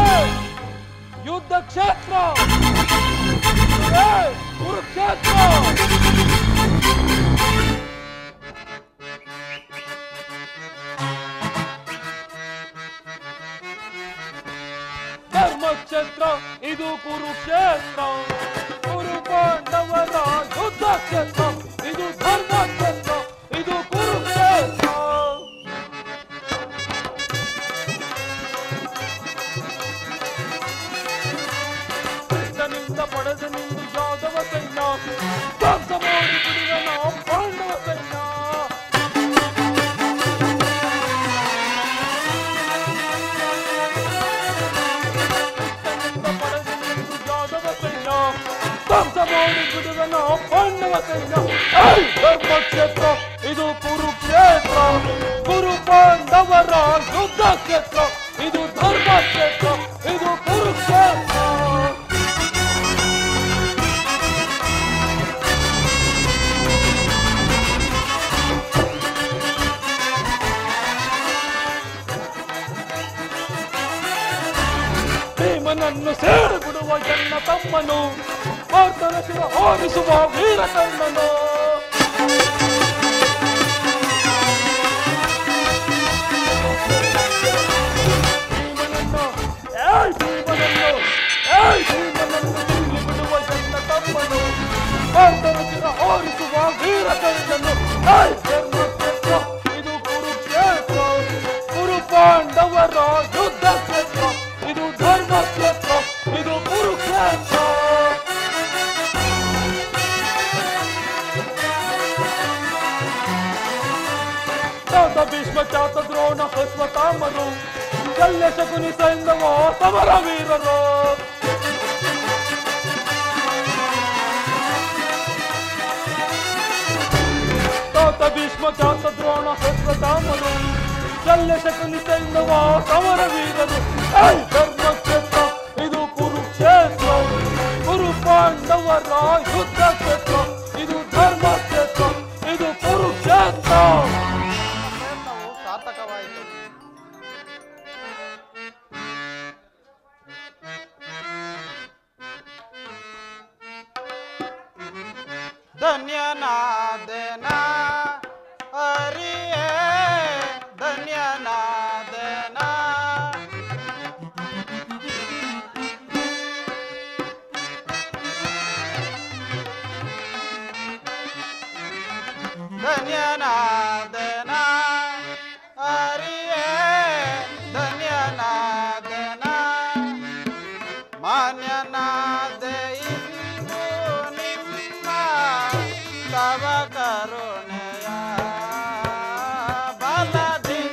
ಯುದ್ಧ ಕ್ಷೇತ್ರ, ಇದುವೇ ಕುರುಕ್ಷೇತ್ರ. ಧರ್ಮಕ್ಷೇತ್ರ ಇದು ಕುರುಕ್ಷೇತ್ರ, ಕುರು ಪಾಂಡವರ ಯುದ್ಧ ಕ್ಷೇತ್ರ. ಇದು ಧರ್ಮಕ್ಷೇತ್ರ, ಇದು ಕುರುಕ್ಷೇತ್ರ. ಕೃಷ್ಣನಿಂದ ಪಡೆದ ನಿಂದು ಯಾದವ ಸೈನ್ಯ, ಧ್ವಂಸ ಮಾಡಿ ಬಿಡುವ ನಾವು ಪಾಂಡವ ಸೈನ್ಯ. ಧರ್ಮಕ್ಷೇತ್ರ ಇದು ಕುರುಕ್ಷೇತ್ರ, ಕುರು ಪಾಂಡವರ ಯುದ್ಧ ಕ್ಷೇತ್ರ. ಇದು ಧರ್ಮಕ್ಷೇತ್ರ, ಇದು ಕುರುಕ್ಷೇತ್ರ. ಭೀಮನನ್ನು ಸೇರಿ ಬಿಡುವ ಎನ್ನ ತಮ್ಮನು, ಪಾರ್ಥನ ಶಿವ ಹೋರಿಸುವ ವೀರಕರ್ಣನು. ಭೀಮನನ್ನು ತಿರುಗಿ ಬಿಡುವ ಎನ್ನ ತಮ್ಮನು, ಪಾರ್ಥನ ಶಿವ ಹೋರಿಸುವ ವೀರಕರ್ಣನು. ಧರ್ಮಕ್ಷೇತ್ರ ಇದು ಕುರುಕ್ಷೇತ್ರ, ಕುರು ಪಾಂಡವರ ಯುದ್ಧ ಕ್ಷೇತ್ರ. ಇದು ಧರ್ಮಕ್ಷೇತ್ರ, ಇದು ಕುರುಕ್ಷೇತ್ರ. ಭೀಷ್ಮ ಚಾತ ದ್ರೋಣ ಅಶ್ವತ್ಥಾಮರು, ಶಲ್ಯ ಶಕುನಿ ಸೈಂಧವ ಸಮರ ವೀರರು. ಭೀಷ್ಮ ಚಾತ ದ್ರೋಣ ಅಶ್ವತ್ಥಾಮರು, ಶಲ್ಯ ಶಕುನಿ ಸೈಂಧವ ಸಮರ ವೀರರು. ಧರ್ಮಕ್ಷೇತ್ರ ಇದು ಕುರುಕ್ಷೇತ್ರ, ಕುರು ಪಾಂಡವರ ಯುದ್ಧ ಕ್ಷೇತ್ರ. ಇದು ಧರ್ಮಕ್ಷೇತ್ರ, ಇದು ಕುರುಕ್ಷೇತ್ರ. ಪ್ರಯತ್ನವು ಸಾರ್ಥಕವಾಯಿತು. ಧನ್ಯನಾದನ ಹರಿಯೇ, ಧನ್ಯನಾದನ. ಧನ್ಯನಾದನ ಹರಿಯೇ, ಧನ್ಯನಾದನ. ಮಾನ್ಯನಾದ ಇಂದು ನಿಮ್ಮ ತವ ಕರುಣೆಯ ಬಲದಿ.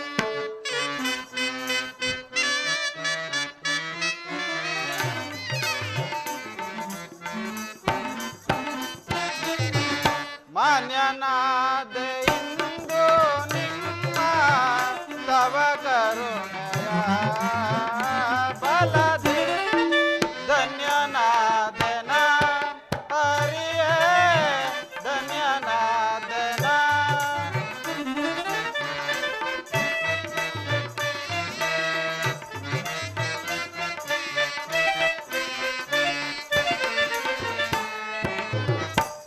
ಧನ್ಯನಾದೆ ಇಂದು ನಿಮ್ಮ ತವ ಕರುಣೆಯ ಬಲದೆ ಧನ್ಯನಾದೆನ ಹರಿಯೇ ಧನ್ಯನಾದೆನ.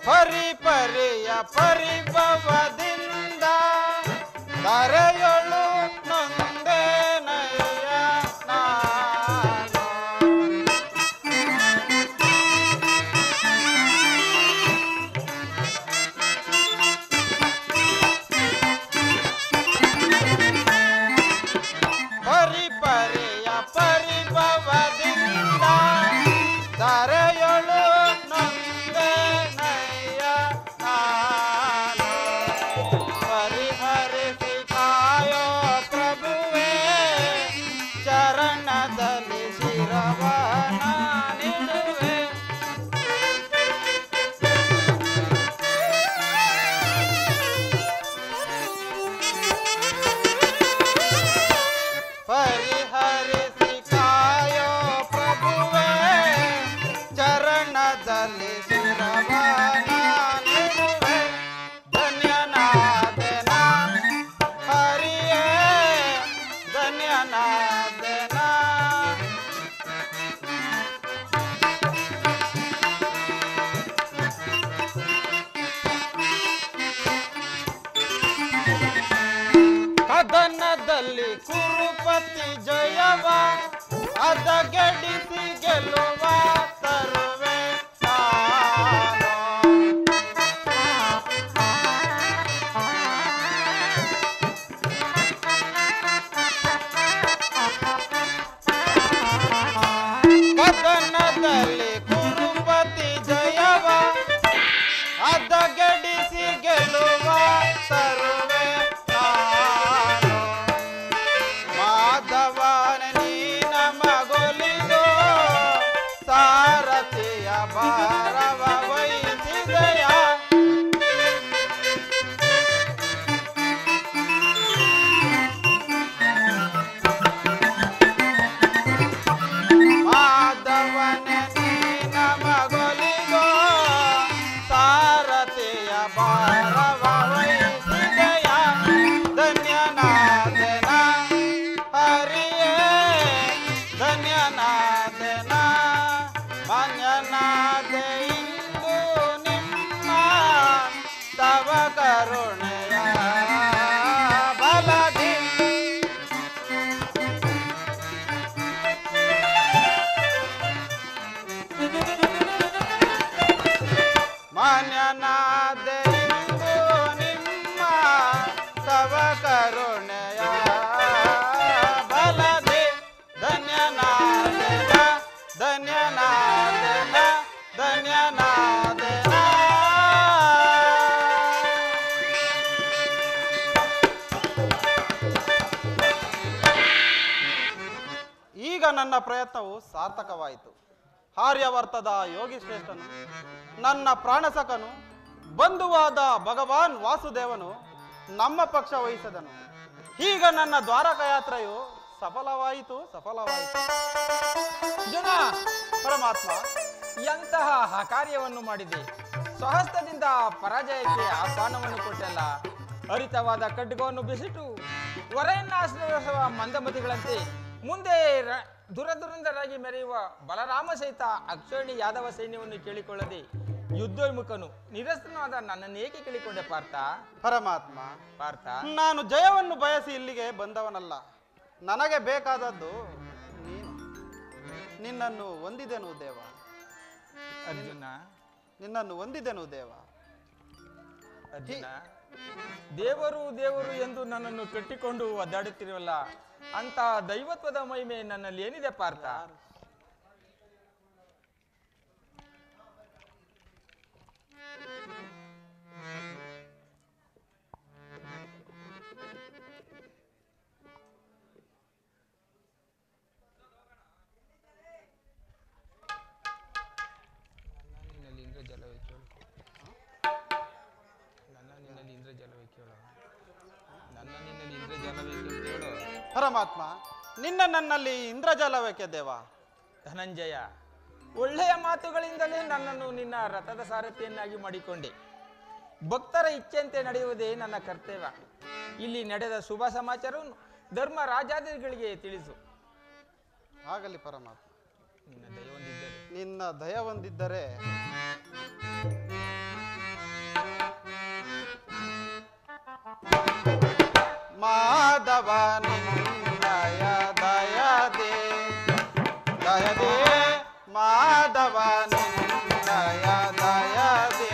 ಪರಿಪರಿಯ ಪರಿಭವದಿಂದ ಧರೆಯೊಳು ನೊಂದೇನಯ್ಯ ನಾನು. ಪರಿಪರಿಯ ಪರಿಭವದಿಂದ ಧರೆಯೊಳು ನೊಂದೇನಯ್ಯ ನಾನು. ಪರಿಹರಿಸಿ ಕಾಯೋ ಪ್ರಭುವೇ ಚರಣದಲ್ಲಿ ಶಿರವನ ನಿಡುವೆ. ಪರಿಹರಿಸಿ ಕಾಯೋ ಪ್ರಭುವೇ ಚರಣದಲ್ಲಿ ಶಿರವನ ನಿಡುವೆ. ಧನ್ಯನಾದೆನ ಹರಿಯೇ ಧನ್ಯನಾದೆನ. ಕದನದಲ್ಲಿ ಕುರುಪತಿ ಜಯವ ಅದಗೆಡಿಸಿ ಗೆಲ್ಲುವ ತರುವೆ ನಾನು. ಕದನದಲ್ಲಿ ಕುರುಪತಿ ಜಯವ ಅದಗೆಡಿಸಿ ಗೆಲ್ಲುವ ತರುವೆ ನಾನು. ಮಾಧವನ ನೀನ ಮಗೊಲಿದು ಸಾರಥಿಯ ಭಾರವ ವಹಿಸಿದೆಯ. ಮಾಧವನ ನೀನ ಮಗೊಲಿದು ಸಾರಥಿಯ ಭಾರವ ವಹಿಸಿದೆಯ. ಧನ್ಯನಾದೆನ ಹರಿಯೇ ಧನ್ಯನಾದೆನ. ಮಾನ್ಯನಾದೆ ಇಂದು ನಿಮ್ಮ ತವ ಕರುಣೆಯ ಬಲದಿ. ಮಾನ್ಯನಾದೆ ಇಂದು ನಿಮ್ಮ ತವ ಕರುಣೆಯ ಬಲದಿ. ಧನ್ಯನಾದೆನ ಧನ್ಯನಾದೆನ ಧನ್ಯನಾದೆನ. ಈಗ ನನ್ನ ಪ್ರಯತ್ನವು ಸಾರ್ಥಕವಾಯಿತು. ಆರ್ಯವರ್ತದ ಯೋಗಿ ಶ್ರೇಷ್ಠನು, ನನ್ನ ಪ್ರಾಣಸಕನು, ಬಂಧುವಾದ ಭಗವಾನ್ ವಾಸುದೇವನು ನಮ್ಮ ಪಕ್ಷ ವಹಿಸಿದನು. ಈಗ ನನ್ನ ದ್ವಾರಕ ಯಾತ್ರೆಯು ಸಫಲವಾಯಿತು. ಜನ ಪರಮಾತ್ಮ, ಎಂತಹ ಕಾರ್ಯವನ್ನು ಮಾಡಿದೆ. ಸ್ವಹಸ್ತದಿಂದ ಪರಾಜಯಕ್ಕೆ ಆಹ್ವಾನವನ್ನು ಕೊಟ್ಟಲ್ಲ. ಹರಿತವಾದ ಖಡ್ಗವನ್ನು ಬೆಸಿಟ್ಟು ವರೆಯನ್ನಾಶ್ರಯಿಸುವ ಮಂದಮತಿಗಳಂತೆ ಮುಂದೆ ದುರದುರಂದರಾಗಿ ಮೆರೆಯುವ ಬಲರಾಮ ಸಹಿತ ಅಕ್ಷೋಣಿ ಯಾದವ ಸೈನ್ಯವನ್ನು ಕೇಳಿಕೊಳ್ಳದೆ ಯುದ್ಧೋನ್ಮುಖನು ನಿರಸ್ತನಾದ ನನ್ನನ್ನು ಏಕೆ ಕೇಳಿಕೊಂಡೆ ಪಾರ್ಥ? ಪರಮಾತ್ಮ, ಪಾರ್ಥ, ನಾನು ಜಯವನ್ನು ಬಯಸಿ ಇಲ್ಲಿಗೆ ಬಂದವನಲ್ಲ. ನನಗೆ ಬೇಕಾದದ್ದು ನೀನು. ನಿನ್ನನ್ನು ಹೊಂದಿದೆನು ದೇವ. ಅರ್ಜುನ, ನಿನ್ನನ್ನು ಹೊಂದಿದೆನು ದೇವ. ಅರ್ಜುನ, ದೇವರು ದೇವರು ಎಂದು ನನ್ನನ್ನು ಕಟ್ಟಿಕೊಂಡು ಒದ್ದಾಡುತ್ತಿರುವಲ್ಲ, ಅಂತ ದೈವತ್ವದ ಮಹಿಮೆ ನನ್ನಲ್ಲಿ ಏನಿದೆ ಪಾರ್ಥ? ಪರಮಾತ್ಮ, ನಿನ್ನ ನನ್ನಲ್ಲಿ ಇಂದ್ರಜಾಲವೇಕೆ ದೇವ? ಧನಂಜಯ, ಒಳ್ಳೆಯ ಮಾತುಗಳಿಂದಲೇ ನನ್ನನ್ನು ನಿನ್ನ ರಥದ ಸಾರಥಿಯನ್ನಾಗಿ ಮಾಡಿಕೊಂಡೆ. ಭಕ್ತರ ಇಚ್ಛೆಯಂತೆ ನಡೆಯುವುದೇ ನನ್ನ ಕರ್ತವ್ಯ. ಇಲ್ಲಿ ನಡೆದ ಶುಭ ಸಮಾಚಾರವನ್ನು ಧರ್ಮ ರಾಜಾದಿಗಳಿಗೆ ತಿಳಿಸು. ಆಗಲಿ ಪರಮಾತ್ಮ, ನಿನ್ನ ದಯ ಹೊಂದಿದ್ದರೆ. ನಿನ್ನ ದಯ ಹೊಂದಿದ್ದರೆ ಮಾಧವ ನಿನ್ನಯ ದಯದೆ ದಯದೆ ಮಾಧವ ನಿನ್ನಯ ದಯದೆ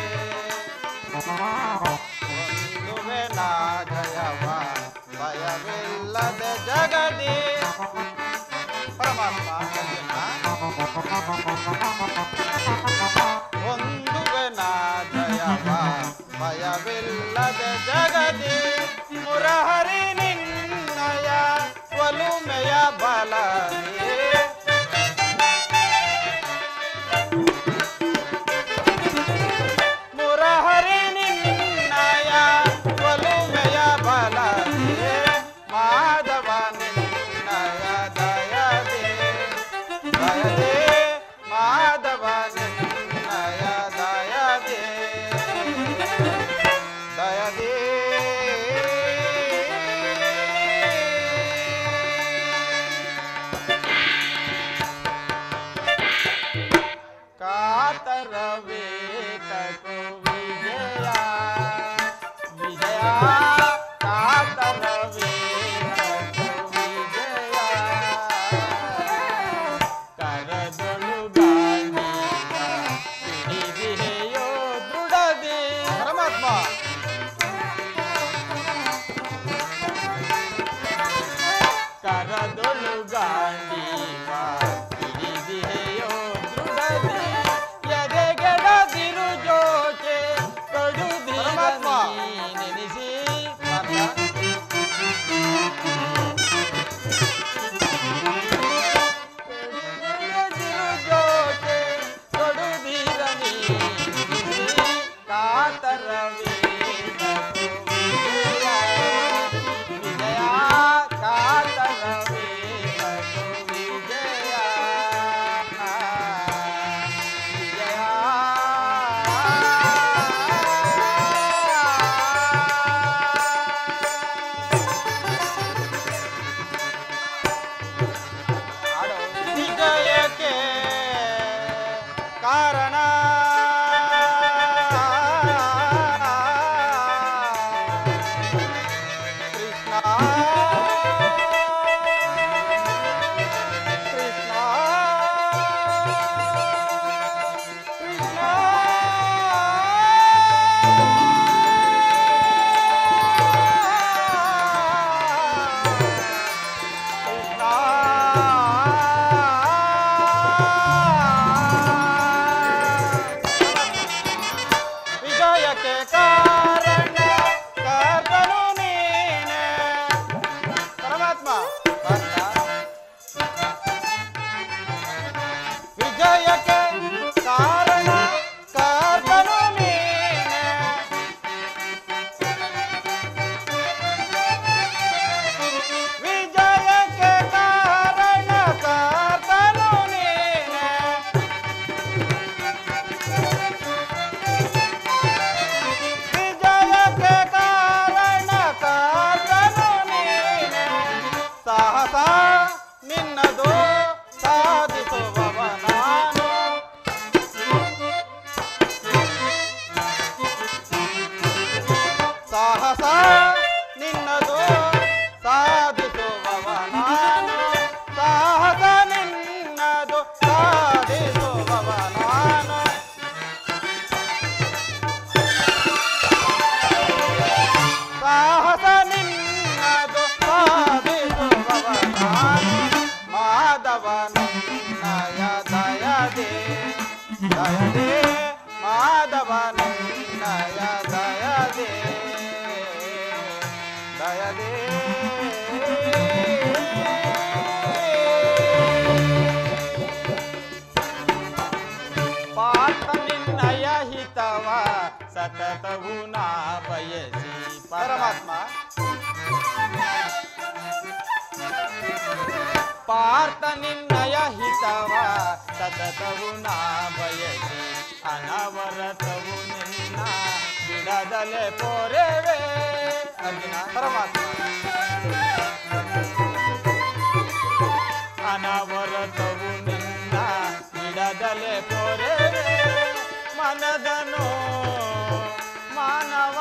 ಒಂದುವೆ ನಾ ಜಯವ ಭಯವಿಲ್ಲದೆ ಜಗದಿ. ಪರಮಾತ್ಮ, ಒಂದುವೆ ನಾ ಜಯವ ಭಯವಿಲ್ಲದೆ ಜಗದಿ ಮುರಹರಿ ನಿನ್ನಯ ಒಲುಮೆಯ ಬಲವೇ. ಮುರಹರಿ ನಿನ್ನಯ ಒಲುಮೆಯ ಬಲವೇ ಮಾಧವ ನಿನ್ನಯ ದಯದೆ ದಯದೆ ಮಾಧವ ನಿನ್ನಯ ದಯದೆ ದಯದೆ. ಕಾತರವೇ ತಗೋ ವಿಜಯ ವಿಜಯ ಕಾತರವೇ ತಗೋ ವಿಜಯ ಕರದೊಳು ಗಾಂಡಿಗ ಹಿಡಿದಿದೆಯೋ ದೃಢದಿ. ಪರಮಾತ್ಮ, ಕರದೊಳು ಗಾಂಡಿಗ ಹಿಡಿದಿದೆಯೋ ದೃಢದಿ ಎದೆಗೆಡದಿರು ಜೋಕೆ ಕೊಡುದಿರ ನೆನೆಸಿ. ಎದೆಗೆಡದಿರು ಜೋಕೆ ಕೊಡುದಿರ ನೆನೆಸಿ ಕಾತರವೇ ವಿಜಯ ವಿಜಯ ಕಾತರವೇ ವಿಜಯ ವಿಜಯ. ವಿಜಯಕ್ಕೆ ಕಾರಣ ಕೃಷ್ಣ ಕೃಷ್ಣ ಕೃಷ್ಣ. ವಿಜಯಕ್ಕೆ ಕಾರಣ ಕರ್ತನು ನೀನೆ. ಪರಮಾತ್ಮ, ವಿಜಯಕ್ಕೆ ಕಾರಣ ಕರ್ತನು ನೀನೆ. ವಿಜಯಕ್ಕೆ ಕಾರಣ ಕರ್ತನು ನೀನೆ. ವಿಜಯಕ್ಕೆ ಕಾರಣ ಕರ್ತನು ನೀನೆ. ಸಾಹಸ ನಿನ್ನದು ಸಾಧಿಸುವವ ನಾನು. ಸಾಹಸ ನಿನ್ನದು ಸಾಧಿಸುವವ ನಾನು. ಸಾಹಸ ನಿನ್ನದು ಸಾಧಿಸುವವ ನಾನು. ಸಾಹಸ ನಿನ್ನದು ಸಾಧಿಸುವವ ನಾನು. ಮಾಧವ ನಿನ್ನಯ ದಯದೆ ದಯದೆ ಮಾಧವ ನಿನ್ನಯ ದಯದೆ ದಯದೆ. ಪಾತ ನಿನ್ನಯ ಹಿತವ ಸತತವು ನಾ ಬಯಸಿ. ಪರಮಾತ್ಮ, ಪಾರ್ಥ ನಿನ್ನಯ ಹಿತವ ಸತತವು ನಾ ಬಯಸಿ ಅನವರತವು ನಿನ್ನ ಬಿಡದಲೆ ಪೋರೆವೆ. ಅರ್ಜುನ ಪರಮಾತ್ಮ ಅನವರತವು ನಿನ್ನ ಬಿಡದಲೆ ಪೋರೆವೆ ಮನದನು ಮಾನವ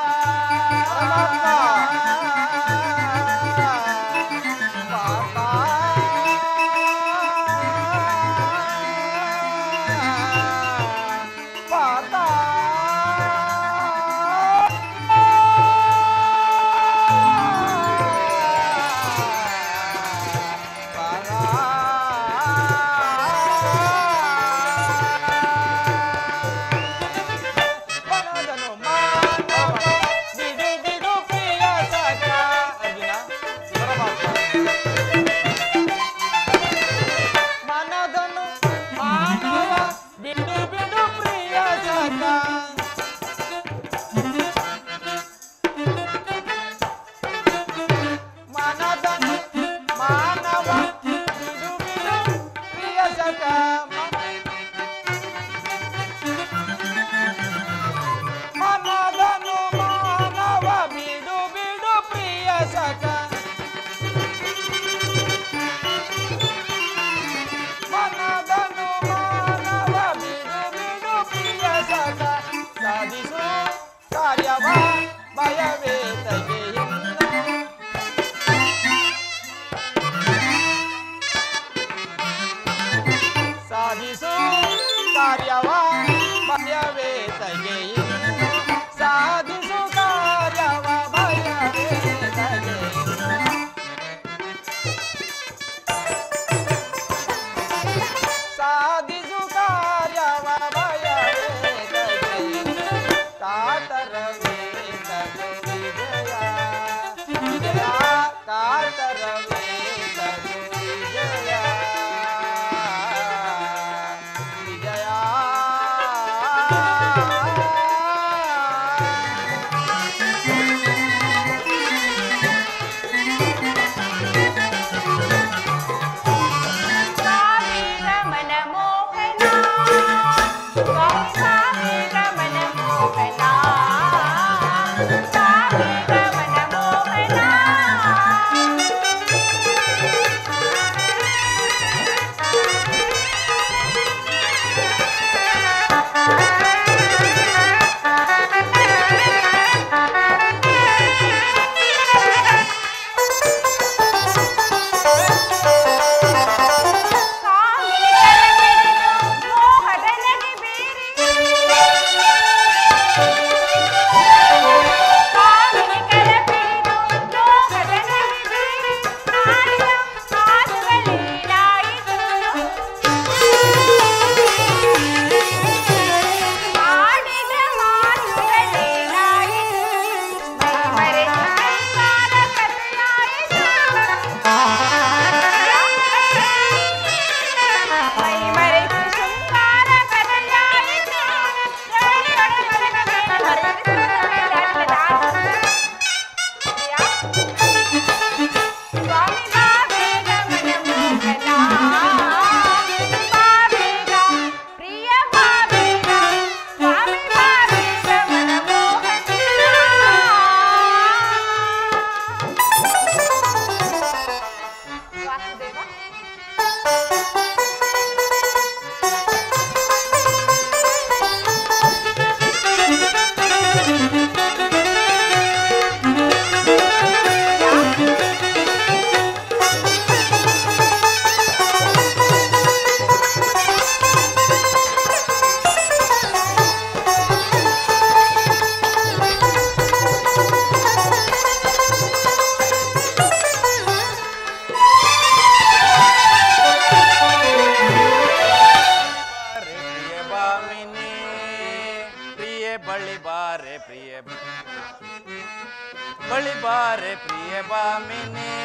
बड़ी बारे प्रिय बामिनी,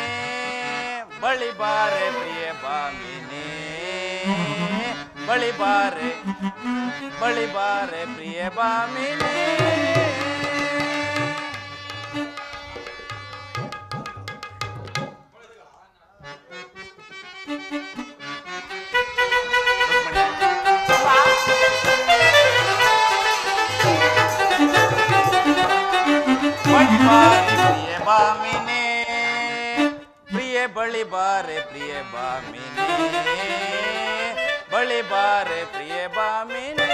बड़ी बारे प्रिय बामिनी, बड़ी बारे प्रिय बामिनी। ಬಾರೆ ಪ್ರಿಯ ಬಾಮಿನಿ ಬಳಿ ಬಾರೆ ಪ್ರಿಯ ಬಾಮಿನಿ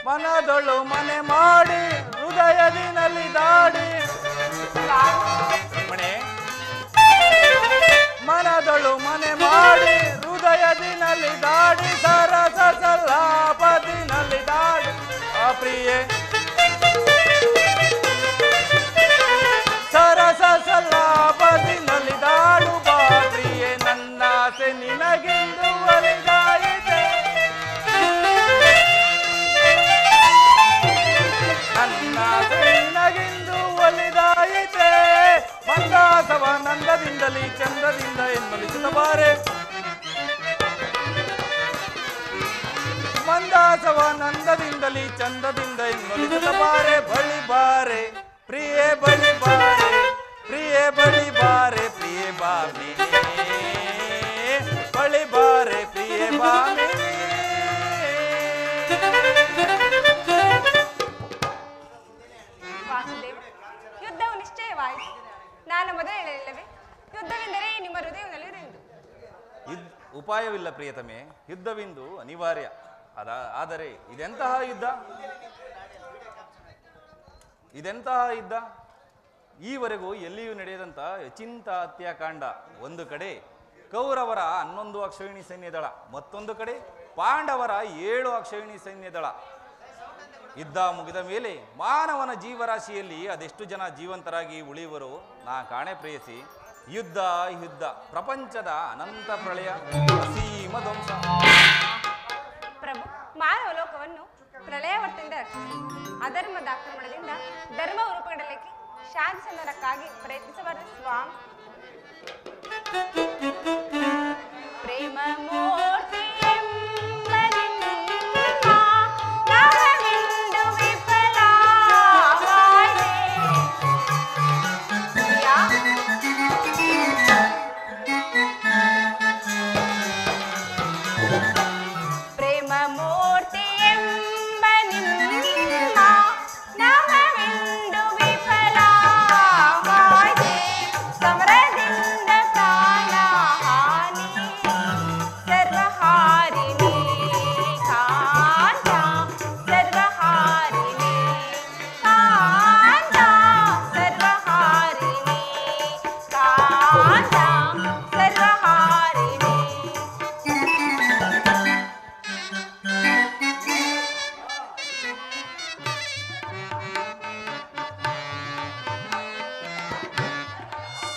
ಮನದೊಳು ಮನೆ ಮಾಡಿ ಹೃದಯದಿ ನಲಿದಾಡಿ ಮಣೆ ಮನದೊಳು ಮನೆ ಮಾಡಿ ಹೃದಯದಿ ನಲಿದಾಡಿ ಸರಸ ಸಲಾಪದಿ ನಲಿದಾಡಿ ಆ ಪ್ರಿಯೆ ಸರಸ ಸಲಾಪದಿ ನಲಿದಾಡು ಬಾ ಪ್ರಿಯೆ ನನ್ನಾಸೆ ನಿನಗೆಂದು ಒಲಿದಾಯಿತೆ ನನ್ನಾಸೆ ನಿನಗೆಂದು ಒಲಿದಾಯಿತೆ ಮಂದಾಸವ ನಂದದಿಂದಲೇ ಚಂದದಿಂದ ಎನ್ನಲಿಸುತ್ತ ಬಾರೆ ಮಂದಾಸವ ನಂದದಿಂದಲೇ ಚಂದದಿಂದ ಎನ್ನಲಿಸುತ್ತ ಬಾರೆ ಬಳಿ ಬಾರೆ ಪ್ರಿಯೆ ಬಳಿ ಬಾರೆ ಪ್ರಿಯೆ ಬಳಿ ಬಾರೆ ಪ್ರಿಯೆ ಬಾಮಿನಿ ಬಳಿ ಬಾರೆ ಪ್ರಿಯೆ ಬಾಮಿನಿ ವಾಸುದೇವ, ಯುದ್ಧವು ನಿಶ್ಚಯವಾಯಿತು. ನಾನು ಮೊದಲೇ ಹೇಳಿಲ್ಲವೇ, ಯುದ್ಧವೆಂದರೆ ನಿಮ್ಮ ಹೃದಯದಲ್ಲಿರುವುದು. ಉಪಾಯವಿಲ್ಲ ಪ್ರಿಯತಮೆ, ಯುದ್ಧವೆಂದು ಅನಿವಾರ್ಯ. ಆದರೆ ಇದೆಂತಹ ಯುದ್ಧ? ಇದೆಂತಹ ಯುದ್ಧ? ಈವರೆಗೂ ಎಲ್ಲಿಯೂ ನಡೆಯದಂತ ಅಚಿಂತ ಹತ್ಯಾಕಾಂಡ. ಒಂದು ಕಡೆ ಕೌರವರ 11 ಅಕ್ಷೋಹಿಣಿ ಸೈನ್ಯದಳ, ಮತ್ತೊಂದು ಕಡೆ ಪಾಂಡವರ 7 ಅಕ್ಷೋಹಿಣಿ ಸೈನ್ಯದಳ. ಯುದ್ಧ ಮುಗಿದ ಮೇಲೆ ಮಾನವನ ಜೀವರಾಶಿಯಲ್ಲಿ ಅದೆಷ್ಟು ಜನ ಜೀವಂತರಾಗಿ ಉಳಿಯುವರು ನಾ ಕಾಣೆ ಪ್ರೇಯಸಿ. ಯುದ್ಧ ಯುದ್ಧ, ಪ್ರಪಂಚದ ಅನಂತ ಪ್ರಳಯ, ಅಸೀಮ ಧ್ವಂಸ. ಪ್ರಭು, ಮಾನವ ಲೋಕವನ್ನು ಪ್ರಳಯವರ್ತಿಂದ ರಕ್ಷಿಸಿ ಅಧರ್ಮದ ಆಕ್ರಮಣದಿಂದ ಧರ್ಮ ರೂಪುಗೊಳ್ಳಲಿಕ್ಕೆ ಶಾಂತಿ ಸಂಧಾನಕ್ಕಾಗಿ ಪ್ರಯತ್ನಿಸಬಾರದು ಸ್ವಾಮಿ. ಪ್ರೇಮ ಮೂರ್ತಿ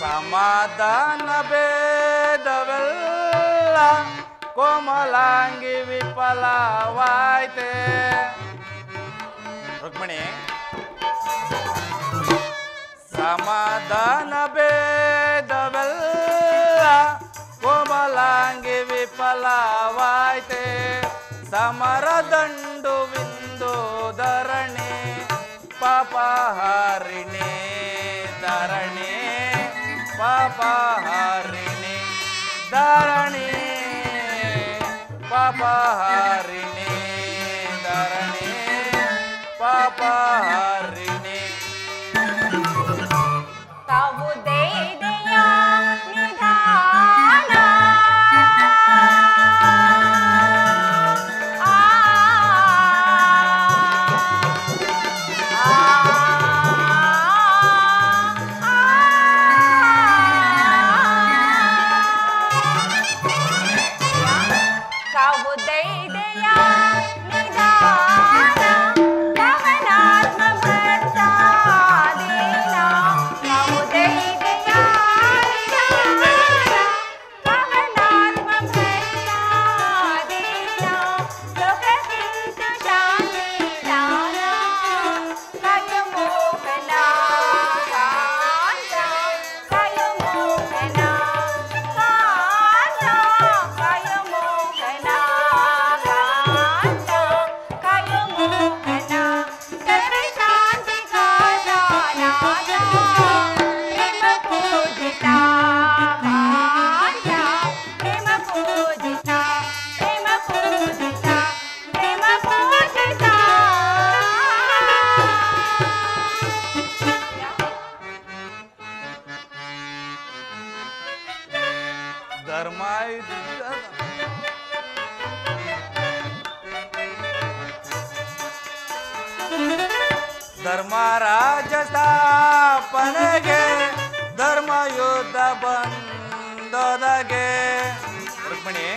ಸಮಾಧಾನ ಭೇದವೆಲ್ಲ ಕೋಮಲಾಂಗಿ ವಿಫಲವಾಯ್ತೆ. ರುಕ್ಮಿಣಿ, ಸಮಾಧಾನ ಭೇದವೆಲ್ಲ ಕೋಮಲಾಂಗಿ ವಿಫಲವಾಯ್ತೆ. ಸಮರದಂಡು ವಿಂದು ಧರಣಿ ಪಾಪಹಾರಿಣಿ ಧರಣಿ ಪಾಪಹಾರಿಣಿ ಧರಣಿ ಪಾಪಹಾರಿಣಿ ಧರಣಿ ಪಾಪಹಾರಿಣಿ. ತಾವು ದೈದೆಯ ನಿಧಾನ ತಾವು ದೈದೆಯ ನಿಧಾನ ಗಮನಾತ್ಮ ಧರ್ಮರಾಜ ಸ್ಥಾಪನೆಗೆ ಧರ್ಮಯುದ್ಧ ಬಂದೊದಗೆ ರುಕ್ಮಿಣಿ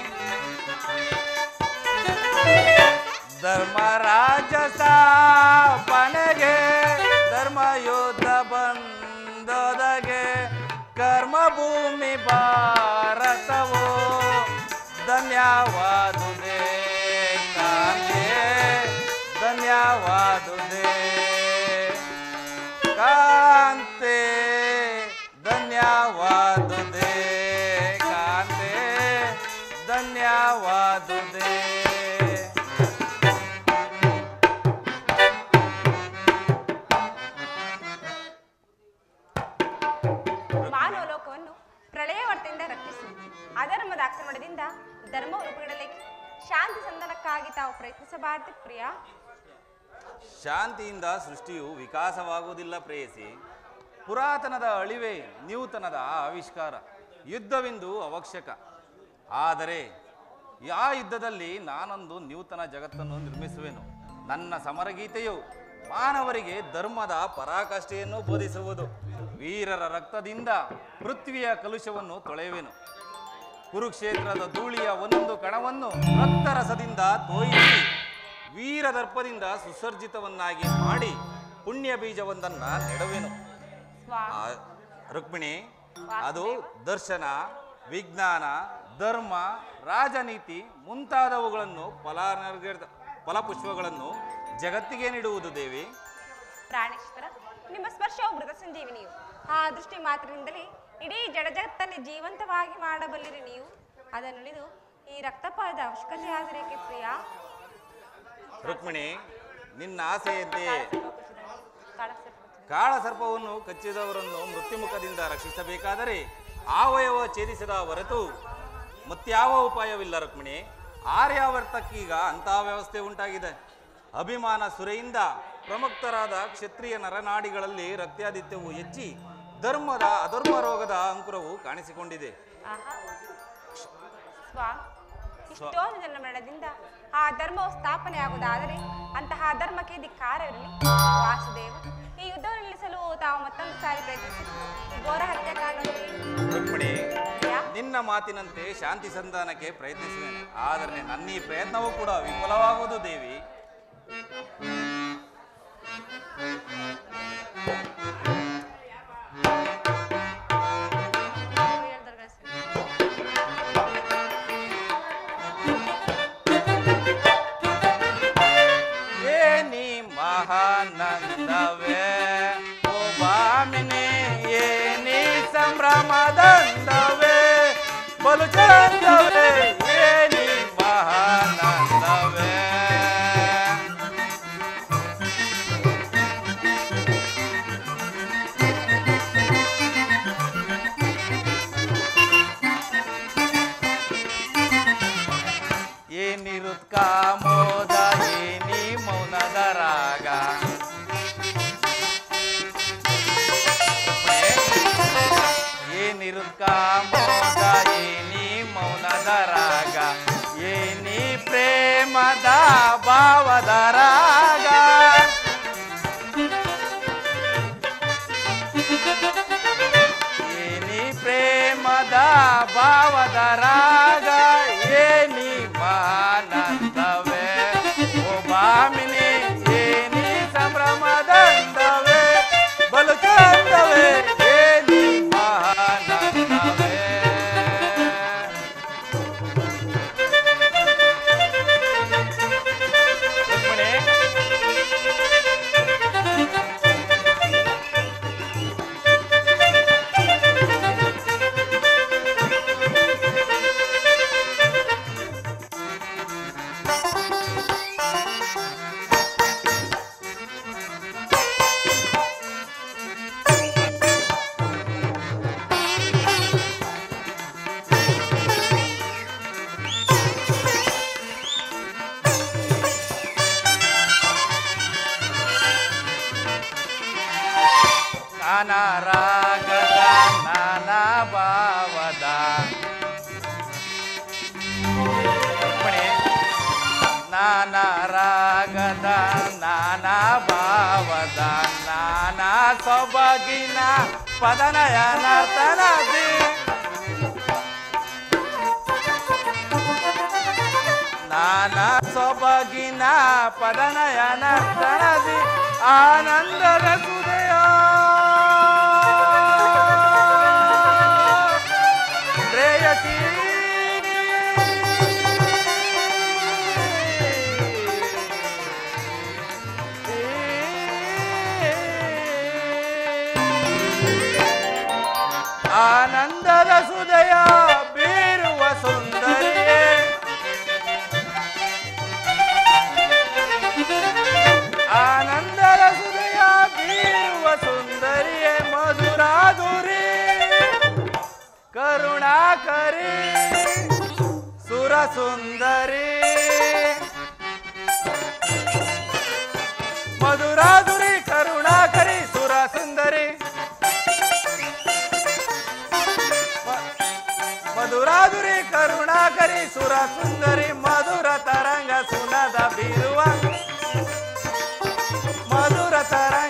ಧರ್ಮರಾಜ ಸ್ಥಾಪನೆಗೆ ಧರ್ಮಯುದ್ಧ ಬಂದೊದಗೆ ಕರ್ಮಭೂಮಿ ಭಾರತವು ಧನ್ಯವಾದುದೇ ಕಾಂತೆ ಧನ್ಯವಾದುದೇ ಕಾಂತೆ ಧನ್ಯವಾದುದೇ ಕಾಂತೆ ಧನ್ಯವಾದುದೇ ಮಾನವ ಲೋಕವನ್ನು ಪ್ರಳಯ ವರ್ತದಿಂದ ರಕ್ಷಿಸಿ ಅಧರ್ಮದ ಆಕ್ರಮಣದಿಂದ ಧರ್ಮ ರೂಪುಗೊಳ್ಳಲಿಕ್ಕೆ ಶಾಂತಿ ಸಂಧಾನಕ್ಕಾಗಿ ತಾವು ಪ್ರಯತ್ನಿಸಬಾರದು ಪ್ರಿಯ. ಶಾಂತಿಯಿಂದ ಸೃಷ್ಟಿಯು ವಿಕಾಸವಾಗುವುದಿಲ್ಲ ಪ್ರೇಯಸಿ. ಪುರಾತನದ ಅಳಿವೆ ನೂತನದ ಆವಿಷ್ಕಾರ. ಯುದ್ಧವೆಂದು ಅವಶ್ಯಕ. ಆದರೆ ಆ ಯುದ್ಧದಲ್ಲಿ ನಾನೊಂದು ನೂತನ ಜಗತ್ತನ್ನು ನಿರ್ಮಿಸುವೆನು. ನನ್ನ ಸಮರಗೀತೆಯು ಮಾನವರಿಗೆ ಧರ್ಮದ ಪರಾಕಾಷ್ಠೆಯನ್ನು ಬೋಧಿಸುವುದು. ವೀರರ ರಕ್ತದಿಂದ ಪೃಥ್ವಿಯ ಕಲುಷವನ್ನು ತೊಳೆಯುವೆನು. ಕುರುಕ್ಷೇತ್ರದ ಧೂಳಿಯ ಒಂದೊಂದು ಕಣವನ್ನು ರಕ್ತರಸದಿಂದ ತೋಯಿಸಿ ವೀರದರ್ಪದಿಂದ ಸುಸರ್ಜಿತವನ್ನಾಗಿ ಮಾಡಿ ಪುಣ್ಯ ಬೀಜವೊಂದನ್ನ ನೆಡುವೆನು. ರುಕ್ಮಿಣಿ, ಅದು ದರ್ಶನ, ವಿಜ್ಞಾನ, ಧರ್ಮ, ರಾಜನೀತಿ ಮುಂತಾದವುಗಳನ್ನು ಫಲಪುಷ್ಪಗಳನ್ನು ಜಗತ್ತಿಗೆ ನೀಡುವುದು ದೇವಿ. ಪ್ರಾಣೇಶ್ವರ, ನಿಮ್ಮ ಸ್ಪರ್ಶವು ಮೃತ ಸಂಜೀವಿನಿಯು. ಆ ದೃಷ್ಟಿ ಮಾತ್ರದಿಂದಲೇ ಇಡೀ ಜಗತ್ತನ್ನೇ ಜೀವಂತವಾಗಿ ಮಾಡಬಲ್ಲಿರಿ ನೀವು. ಅದನ್ನುಳಿದು ಈ ರಕ್ತಪಾತದ ಅವಶ್ಯಕತೆ ಆದರೇಕೆ ಪ್ರಿಯ? ರುಕ್ಮಿಣಿ, ನಿನ್ನ ಆಸೆಯಂತೆ ಕಾಳಸರ್ಪವನ್ನು ಕಚ್ಚಿದವರನ್ನು ಮೃತ್ಯುಮುಖದಿಂದ ರಕ್ಷಿಸಬೇಕಾದರೆ ಆವಯವ ಛೇದಿಸದ ಹೊರತು ಮತ್ಯಾವ ಉಪಾಯವಿಲ್ಲ ರುಕ್ಮಿಣಿ. ಆರ್ಯಾವರ್ತಕ್ಕೀಗ ಅಂತಹ ವ್ಯವಸ್ಥೆ ಉಂಟಾಗಿದೆ. ಅಭಿಮಾನ ಸುರೆಯಿಂದ ಪ್ರಮುಕ್ತರಾದ ಕ್ಷತ್ರಿಯ ನರನಾಡಿಗಳಲ್ಲಿ ರಕ್ತಾದಿತ್ಯವು ಹೆಚ್ಚಿ ಧರ್ಮದ ಅಧರ್ಮ ರೋಗದ ಅಂಕುರವು ಕಾಣಿಸಿಕೊಂಡಿದೆ. ಇಷ್ಟೊಂದು ಜನ ಮರಣದಿಂದ ಆ ಧರ್ಮವು ಸ್ಥಾಪನೆ ಆಗುವುದಾದರೆ ಅಂತಹ ಧರ್ಮಕ್ಕೆ ಧಿಕ್ಕಾರವಿರಲಿ. ವಾಸುದೇವ, ಈ ಯುದ್ಧವನ್ನು ನಿಲ್ಲಿಸಲು ತಾವು ಮತ್ತೊಂದು ಸಾರಿ ಪ್ರಯತ್ನಿಸಿ ಘೋರ ಹತ್ಯಾಕಾಂಡದಲ್ಲಿ ರುಕ್ಮಿಣಿ, ನಿನ್ನ ಮಾತಿನಂತೆ ಶಾಂತಿ ಸಂಧಾನಕ್ಕೆ ಪ್ರಯತ್ನಿಸುತ್ತೇನೆ. ಆದರೆ ನನ್ನ ಈ ಪ್ರಯತ್ನವೂ ಕೂಡ ವಿಫಲವಾಗುವುದು ದೇವಿ. ಏನಿ ಮಹಾನಂದವೇ ಓ ಭಾಮಿನಿ, ಏನಿ ಸಂಭ್ರಮದಂದವೇ ಬಲು ಚಂದವೇ, ಏನಿ ಮಹಾನಂದವೇ. ಏನಿರುತ್ಕಾಮೋದ ಏನಿ ಮೌನದ ರಾಗ, ಏನಿರುತ್ಕಾಮೋದ ಏನಿ ಮೌನದ ರಾಗ, ಏನಿ ಪ್ರೇಮದ ಭಾವದ ರಾಗ, ಏನಿ ಪ್ರೇಮದ ಭಾವದ ರಾಗ, ಏನಿ ಮಾನಂದವೇ ಓ ಭಾಮಿನಿ, ಏನಿ ಸಂಭ್ರಮದಂದವೇ ಬಲು ಚಂದವೇ, ಏನಿ ಮಾನಂದವೇ. ನಾನಾ ರಾಗದ ನಾನಾ ಭಾವದ ಸೊಬಗಿನ ಪದನಯನರ್ತನದಿ ನಾನಾ ಸೊಬಗಿನ ಪದನಯನರ್ತನದಿ ಆನಂದದ ಸುದಯ ಪ್ರೇಯಸಿ ಆನಂದದ ಸುದಯ ಬೀರುವ ಸುಂದರಿಯೇ ಆನಂದದ ಸುದಯ ಬೀರುವ ಸುಂದರಿಯೇ ಮಧುರಾಧುರಿ ಕರುಣಾಕರಿ ಸುರ ಸುಂದರಿ ಮಧುರಾಧುರಿ ಕರುಣಾಕರಿ ಸುರ ಸುಂದರಿ ಮಧುರಾಧುರಿ ಕರುಣಾಕರಿ ಸುರ ಸುಂದರಿ ಮಧುರ ತರಂಗ ಸುನದ ಬೀರುವ ಮಧುರ ತರಂಗ